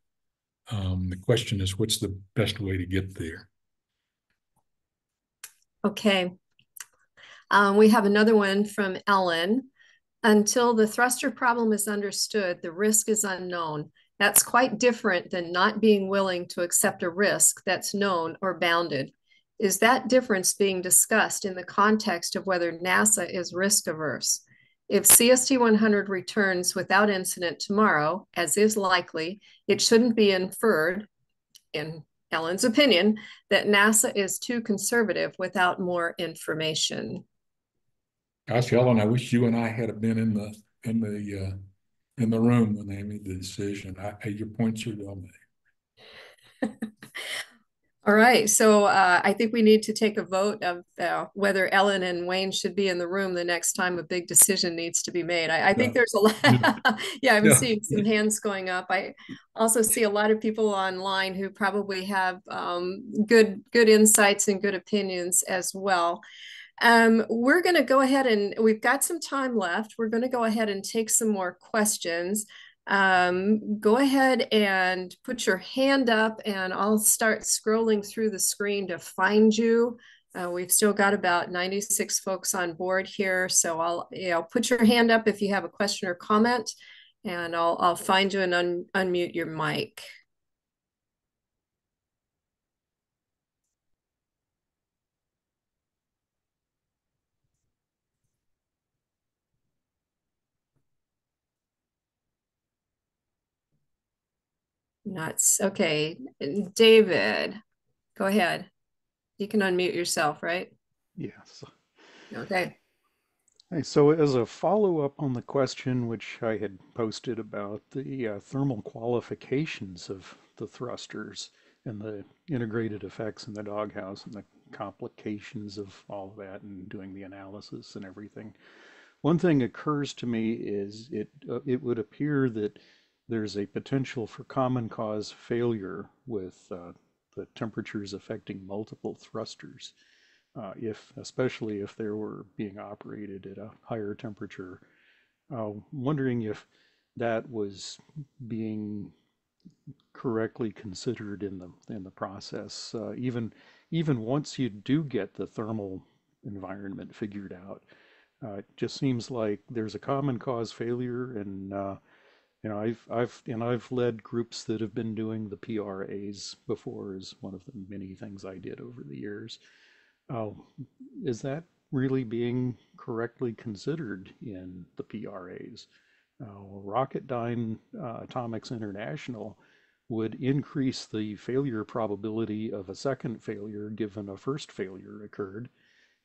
The question is, what's the best way to get there? Okay. We have another one from Ellen. Until the thruster problem is understood, the risk is unknown. That's quite different than not being willing to accept a risk that's known or bounded. Is that difference being discussed in the context of whether NASA is risk averse? If CST100 returns without incident tomorrow, as is likely, it shouldn't be inferred, in Ellen's opinion, that NASA is too conservative without more information. Gosh, Ellen, I wish you and I had been in the room when they made the decision. Your points are well made. All right, so I think we need to take a vote of whether Ellen and Wayne should be in the room the next time a big decision needs to be made. I Yeah, think there's a lot. yeah, Yeah, I'm yeah. seeing some hands going up. I also see a lot of people online who probably have good insights and good opinions as well. We're going to go ahead and we've got some time left. We're going to go ahead and take some more questions. Go ahead and put your hand up and I'll start scrolling through the screen to find you. We've still got about 96 folks on board here. So I'll put your hand up if you have a question or comment and I'll find you and unmute your mic. Nuts. Okay. David, go ahead. You can unmute yourself, right? Yes. Okay. Hey, so as a follow-up on the question which I had posted about the thermal qualifications of the thrusters and the integrated effects in the doghouse and the complications of all of that and doing the analysis and everything, one thing occurs to me is it would appear that there's a potential for common cause failure with the temperatures affecting multiple thrusters if especially if they were being operated at a higher temperature. Wondering if that was being correctly considered in the process. Even once you do get the thermal environment figured out, it just seems like there's a common cause failure, and I've led groups that have been doing the PRAs before as one of the many things I did over the years. Oh, is that really being correctly considered in the PRAs? Rocketdyne Atomics International would increase the failure probability of a second failure given a first failure occurred.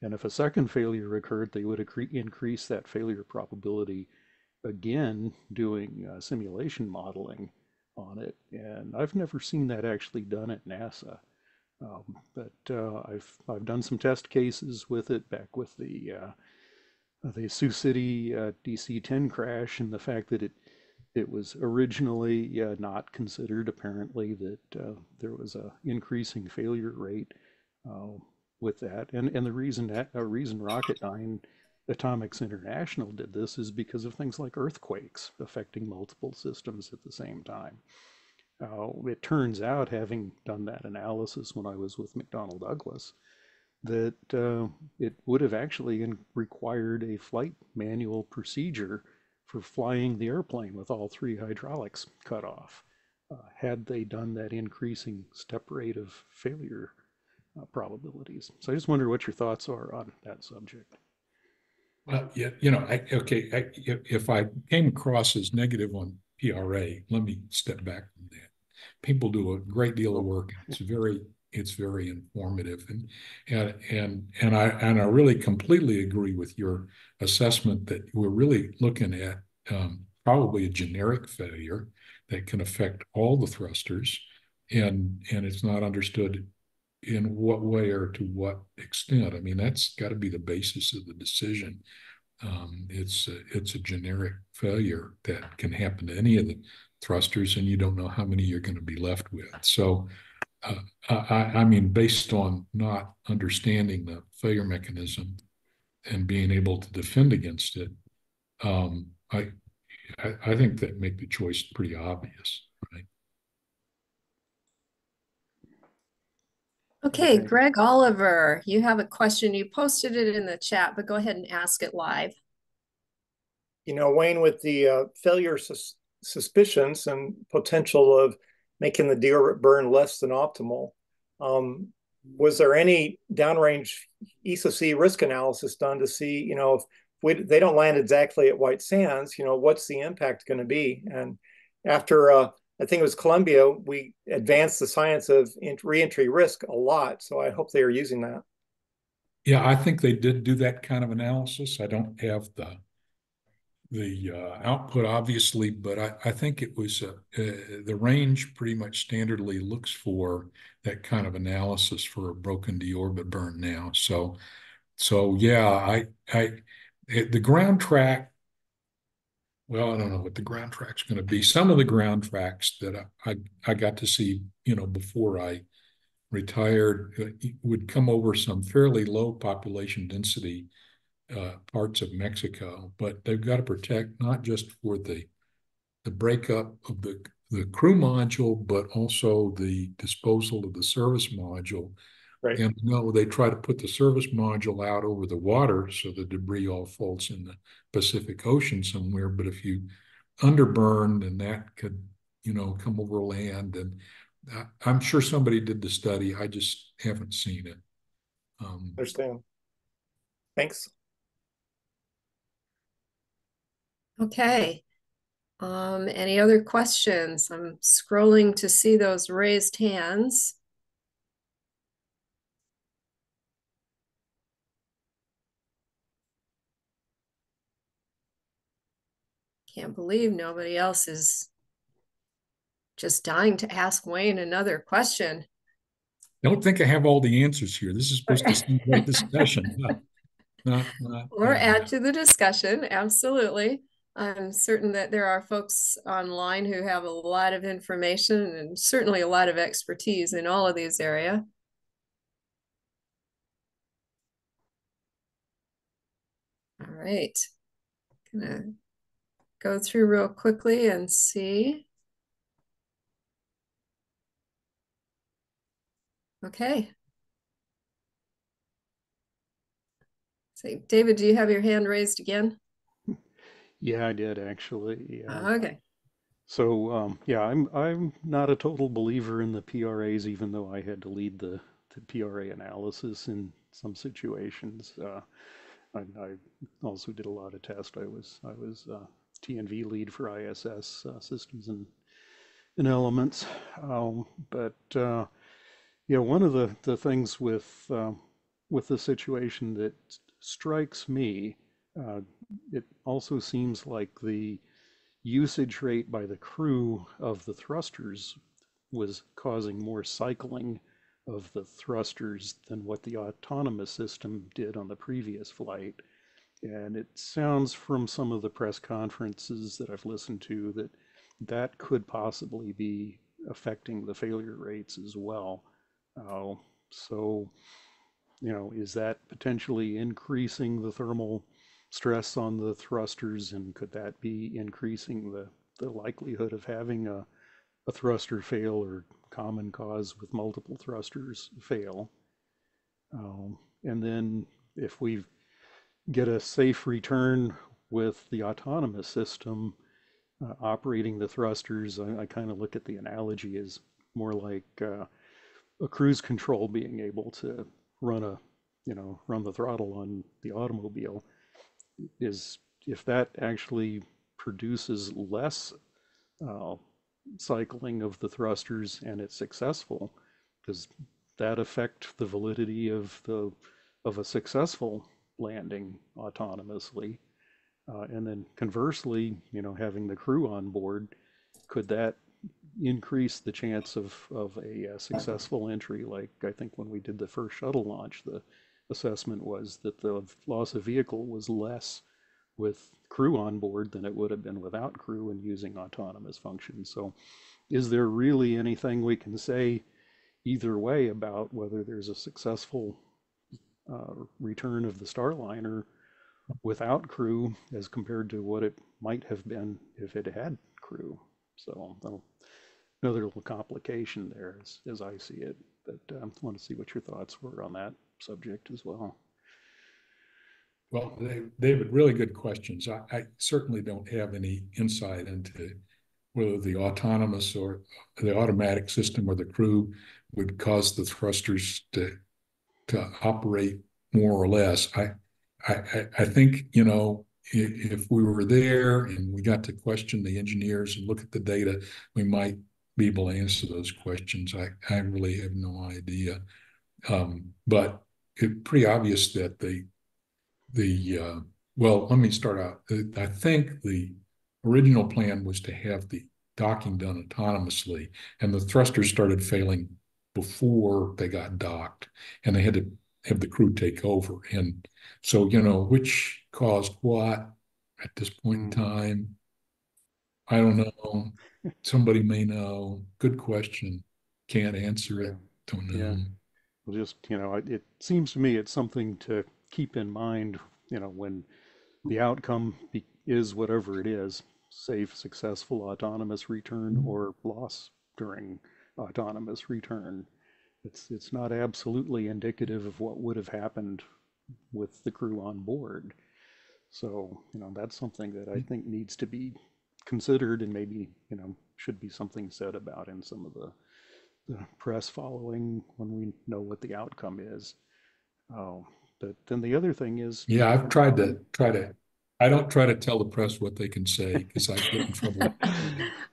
And if a second failure occurred, they would increase that failure probability again doing simulation modeling on it. And I've never seen that actually done at NASA. But I've done some test cases with it back with the Sioux City DC-10 crash, and the fact that it was originally not considered apparently that there was a increasing failure rate uh, with that, and the reason Rocketdyne Atomics International did this is because of things like earthquakes affecting multiple systems at the same time. It turns out, having done that analysis when I was with McDonnell Douglas, that it would have actually required a flight manual procedure for flying the airplane with all three hydraulics cut off, had they done that increasing step rate of failure probabilities. So I just wonder what your thoughts are on that subject. Well, yeah, if I came across as negative on PRA, let me step back from that. People do a great deal of Oh, work. It's very informative, and I really completely agree with your assessment that we're really looking at probably a generic failure that can affect all the thrusters, and it's not understood in what way or to what extent. I mean, that's got to be the basis of the decision. It's a generic failure that can happen to any of the thrusters, and you don't know how many you're going to be left with. So, I mean, based on not understanding the failure mechanism and being able to defend against it, um, I think that make the choice pretty obvious, right? Okay, okay. Greg Oliver, you have a question. You posted it in the chat, but go ahead and ask it live. Wayne, with the failure suspicions and potential of making the deorbit burn less than optimal, was there any downrange ESA-C risk analysis done to see, if they don't land exactly at White Sands, what's the impact going to be? And after, I think it was Columbia, we advanced the science of reentry risk a lot. So I hope they are using that. Yeah, I think they did do that kind of analysis. I don't have the output, obviously, but I think it was the range pretty much standardly looks for that kind of analysis for a broken deorbit burn now. So yeah, the ground track. Well, I don't know what the ground track's going to be. Some of the ground tracks that I got to see, before I retired, would come over some fairly low population density parts of Mexico, but they've got to protect not just for the breakup of the crew module, but also the disposal of the service module. Right. And no, they try to put the service module out over the water so the debris all falls in the Pacific Ocean somewhere. But if you underburn, then that could, come over land. And I'm sure somebody did the study. I just haven't seen it. Understand. Thanks. Okay. Any other questions? I'm scrolling to see those raised hands. Can't believe nobody else is just dying to ask Wayne another question. Don't think I have all the answers here. This is supposed to seem like discussion. Not, Or add to the discussion, absolutely. I'm certain that there are folks online who have a lot of information and certainly a lot of expertise in all of these areas. All right, gonna go through real quickly and see. Okay. So, David, do you have your hand raised again? Yeah, I did actually. Okay. So yeah, I'm not a total believer in the PRAs, even though I had to lead the PRA analysis in some situations. I also did a lot of tests. I was TNV lead for ISS systems and elements. But yeah, one of the things with the situation that strikes me, uh, it also seems like the usage rate by the crew of the thrusters was causing more cycling of the thrusters than what the autonomous system did on the previous flight. And it sounds from some of the press conferences that I've listened to that that could possibly be affecting the failure rates as well. So, is that potentially increasing the thermal stress on the thrusters, and could that be increasing the likelihood of having a thruster fail or common cause with multiple thrusters fail? And then if we get a safe return with the autonomous system operating the thrusters, I kind of look at the analogy as more like a cruise control being able to run run the throttle on the automobile. Is if that actually produces less uh, cycling of the thrusters and it's successful, does that affect the validity of a successful landing autonomously? And then conversely, having the crew on board, could that increase the chance of a successful entry? Like I think when we did the first shuttle launch, the assessment was that the loss of vehicle was less with crew on board than it would have been without crew and using autonomous functions. So is there really anything we can say either way about whether there's a successful return of the Starliner without crew as compared to what it might have been if it had crew? So another little complication there as I see it. But I want to see what your thoughts were on that subject as well. Well, David, really good questions. I certainly don't have any insight into whether the autonomous or the automatic system or the crew would cause the thrusters to operate more or less. I think, if we were there and we got to question the engineers and look at the data, we might be able to answer those questions. I really have no idea. But it's pretty obvious that well, let me start out. I think the original plan was to have the docking done autonomously, and the thrusters started failing before they got docked, and they had to have the crew take over. And so, which caused what at this point in time? I don't know. Somebody may know. Good question. Can't answer Yeah. it. Don't Yeah. know. Well, just, it seems to me it's something to keep in mind, when the outcome is whatever it is, safe, successful autonomous return or loss during autonomous return. It's not absolutely indicative of what would have happened with the crew on board. So, that's something that I think needs to be considered and maybe, should be something said about in some of the press following when we know what the outcome is. Oh, but then the other thing is, Yeah, I've tried to. I don't try to tell the press what they can say because I get in trouble.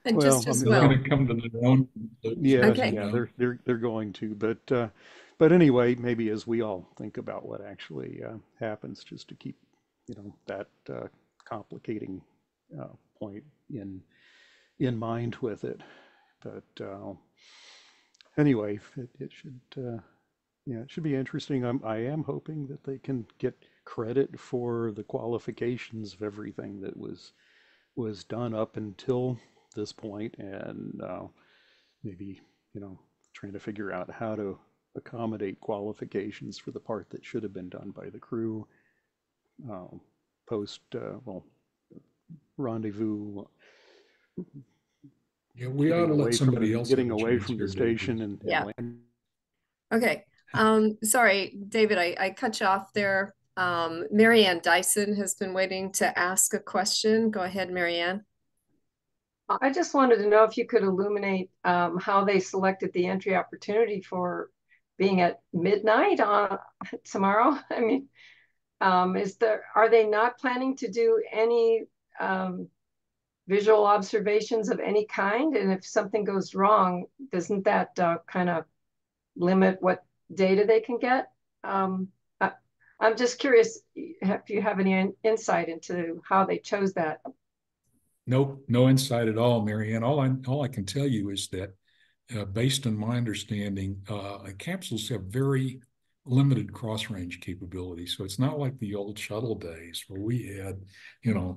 And well, just I as mean, They're well. going to come to their own yeah, conclusions, Okay. they're going to, but anyway, maybe as we all think about what actually happens, just to keep, that complicating point in mind with it. But anyway, it should. Yeah, it should be interesting. I am hoping that they can get credit for the qualifications of everything that was done up until this point, and maybe trying to figure out how to accommodate qualifications for the part that should have been done by the crew uh, post well rendezvous, Yeah, we ought to let somebody else have getting a away chance from the here, David. station and Yeah. land. Okay. Sorry, David, I cut you off there. Marianne Dyson has been waiting to ask a question. Go ahead, Marianne. I just wanted to know if you could illuminate how they selected the entry opportunity for being at midnight on tomorrow. I mean, are they not planning to do any visual observations of any kind? And if something goes wrong, doesn't that kind of limit what data they can get? I, I'm just curious if you have any insight into how they chose that. Nope, no insight at all, Marianne. All I can tell you is that, based on my understanding, capsules have very limited cross-range capability. So it's not like the old shuttle days where we had,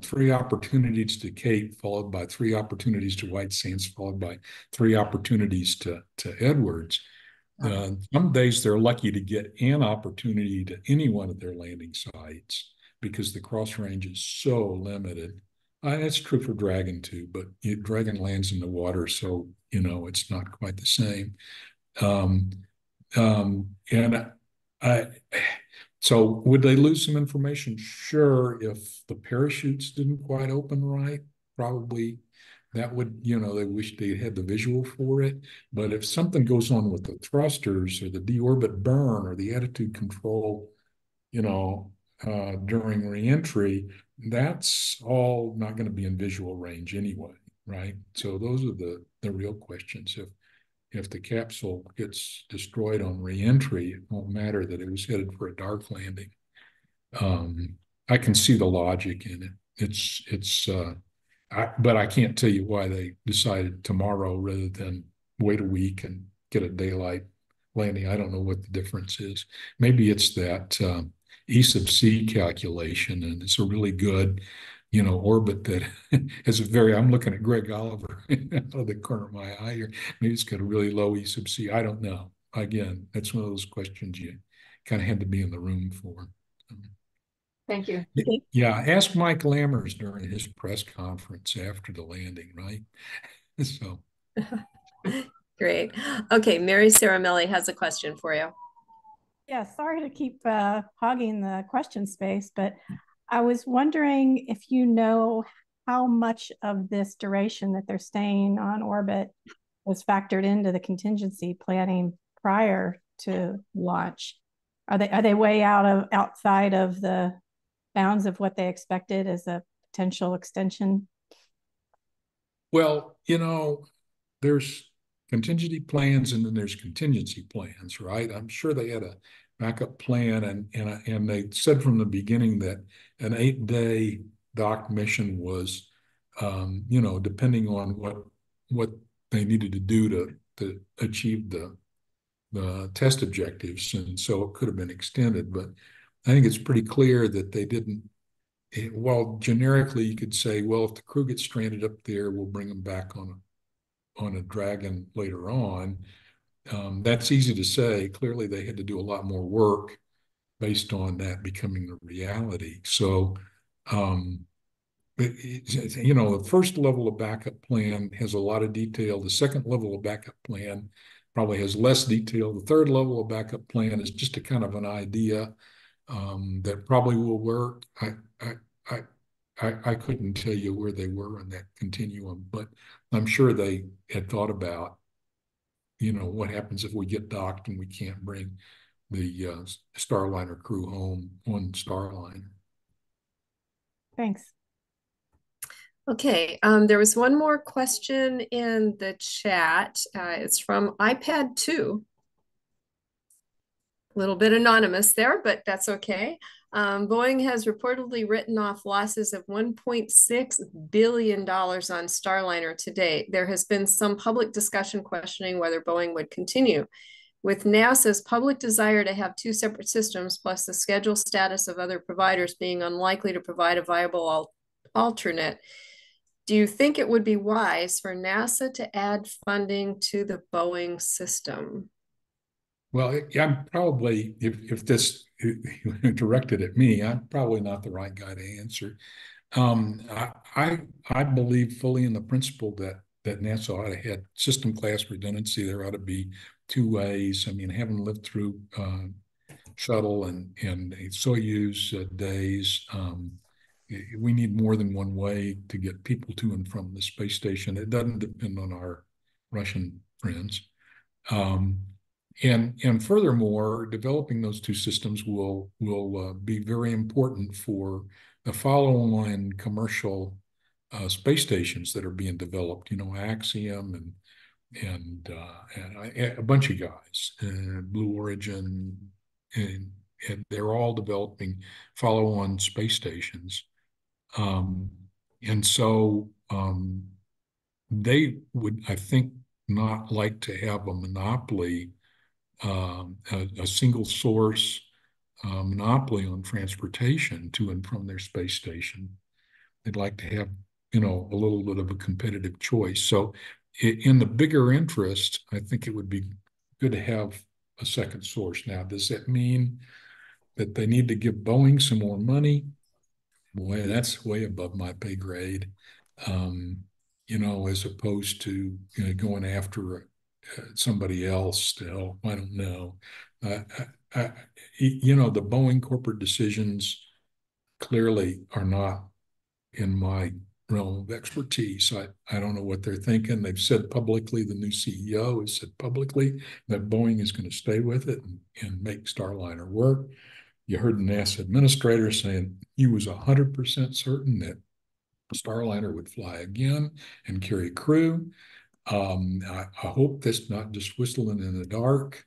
3 opportunities to Cape, followed by 3 opportunities to White Sands, followed by 3 opportunities to Edwards. Some days they're lucky to get an opportunity to any one of their landing sites because the cross range is so limited. That's true for Dragon too, but Dragon lands in the water, so it's not quite the same. And I, So would they lose some information? Sure. If the parachutes didn't quite open right, probably that would, they wish they had the visual for it. But if something goes on with the thrusters or the deorbit burn or the attitude control, during reentry, that's all not going to be in visual range anyway, right? So those are the real questions. If the capsule gets destroyed on reentry, it won't matter that it was headed for a dark landing. I can see the logic in it. But I can't tell you why they decided tomorrow rather than wait a week and get a daylight landing. I don't know what the difference is. Maybe it's that E sub C calculation, and it's a really good, orbit that is I'm looking at Greg Oliver out of the corner of my eye here. Maybe it's got a really low E sub C. I don't know. Again, that's one of those questions you kind of had to be in the room for. Thank you. Yeah, ask Mike Lammers during his press conference after the landing, right? So. Great. Okay, Mary Saramelli has a question for you. Yeah, sorry to keep hogging the question space, but I was wondering if you know how much of this duration that they're staying on orbit was factored into the contingency planning prior to launch. Are they way outside of the bounds of what they expected as a potential extension? Well, there's contingency plans and then there's contingency plans, right? I'm sure they had a backup plan, and they said from the beginning that an 8-day dock mission was, depending on what they needed to do to achieve the test objectives, and so it could have been extended. But I think it's pretty clear that they didn't. Well, generically, you could say, well, if the crew gets stranded up there, we'll bring them back on a Dragon later on. That's easy to say. Clearly, they had to do a lot more work based on that becoming a reality. So, the first level of backup plan has a lot of detail. The second level of backup plan probably has less detail. The third level of backup plan is just a kind of an idea that probably will work. I couldn't tell you where they were on that continuum, but I'm sure they had thought about, what happens if we get docked and we can't bring the Starliner crew home on Starliner. Thanks. Okay, there was one more question in the chat. It's from iPad 2. A little bit anonymous there, but that's okay. Boeing has reportedly written off losses of $1.6 billion on Starliner to date. There has been some public discussion questioning whether Boeing would continue. With NASA's public desire to have two separate systems, plus the schedule status of other providers being unlikely to provide a viable alternate, do you think it would be wise for NASA to add funding to the Boeing system? Well, I'm probably, if this directed at me, I'm probably not the right guy to answer. I believe fully in the principle that NASA ought to have system class redundancy. There ought to be two ways. I mean, having lived through shuttle and Soyuz days, we need more than one way to get people to and from the space station. It doesn't depend on our Russian friends. And furthermore, developing those two systems will be very important for the follow-on commercial space stations that are being developed. Axiom and a bunch of guys, Blue Origin, and they're all developing follow-on space stations. And so they would, I think, not like to have a monopoly, a single source monopoly on transportation to and from their space station. They'd like to have, a little bit of a competitive choice. So in the bigger interest, I think it would be good to have a second source. Now, does that mean that they need to give Boeing some more money? Boy, that's way above my pay grade. As opposed to going after somebody else to help. I don't know. The Boeing corporate decisions clearly are not in my realm of expertise. I don't know what they're thinking. They've said publicly, the new CEO has said publicly that Boeing is going to stay with it and make Starliner work. You heard the NASA administrator saying he was 100% certain that Starliner would fly again and carry crew. I hope that's not just whistling in the dark,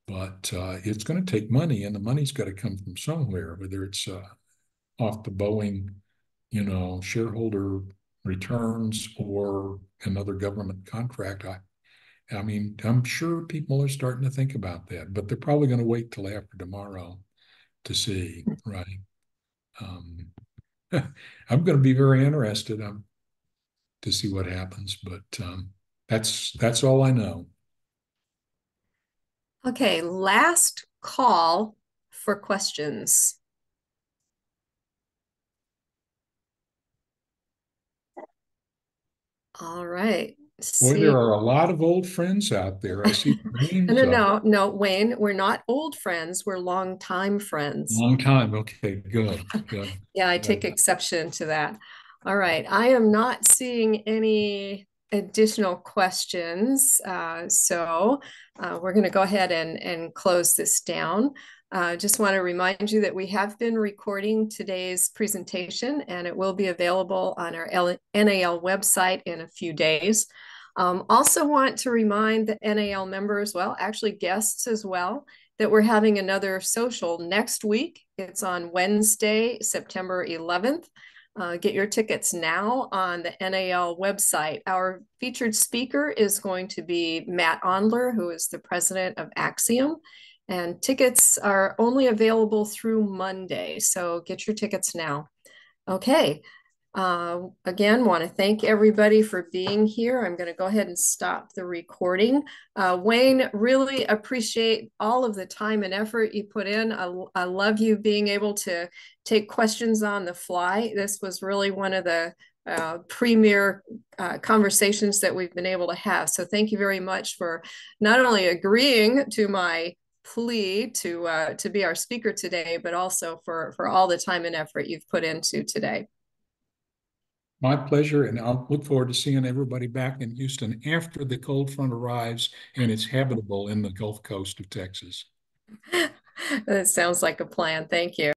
but it's going to take money, and the money's got to come from somewhere, whether it's off the Boeing, shareholder returns or another government contract. I mean, I'm sure people are starting to think about that, but they're probably going to wait till after tomorrow to see, right? I'm going to be very interested to see what happens, but that's all I know. Okay, last call for questions. All right. Boy, there are a lot of old friends out there. I see names. No, Wayne, we're not old friends. We're longtime friends. Long time. Okay, good. Yeah, I take exception to that. All right. I am not seeing any additional questions. So we're going to go ahead and close this down. Just want to remind you that we have been recording today's presentation, and it will be available on our NAL website in a few days. Also want to remind the NAL members, well, actually guests as well, that we're having another social next week. It's on Wednesday, September 11th. Get your tickets now on the NAL website. Our featured speaker is going to be Matt Ondler, who is the president of Axiom. And tickets are only available through Monday, so get your tickets now. Okay. Again, want to thank everybody for being here. I'm going to go ahead and stop the recording. Wayne, really appreciate all of the time and effort you put in. I love you being able to take questions on the fly. This was really one of the premier conversations that we've been able to have. So thank you very much for not only agreeing to my plea to be our speaker today, but also for all the time and effort you've put into today. My pleasure, and I'll look forward to seeing everybody back in Houston after the cold front arrives and it's habitable in the Gulf Coast of Texas. That sounds like a plan. Thank you.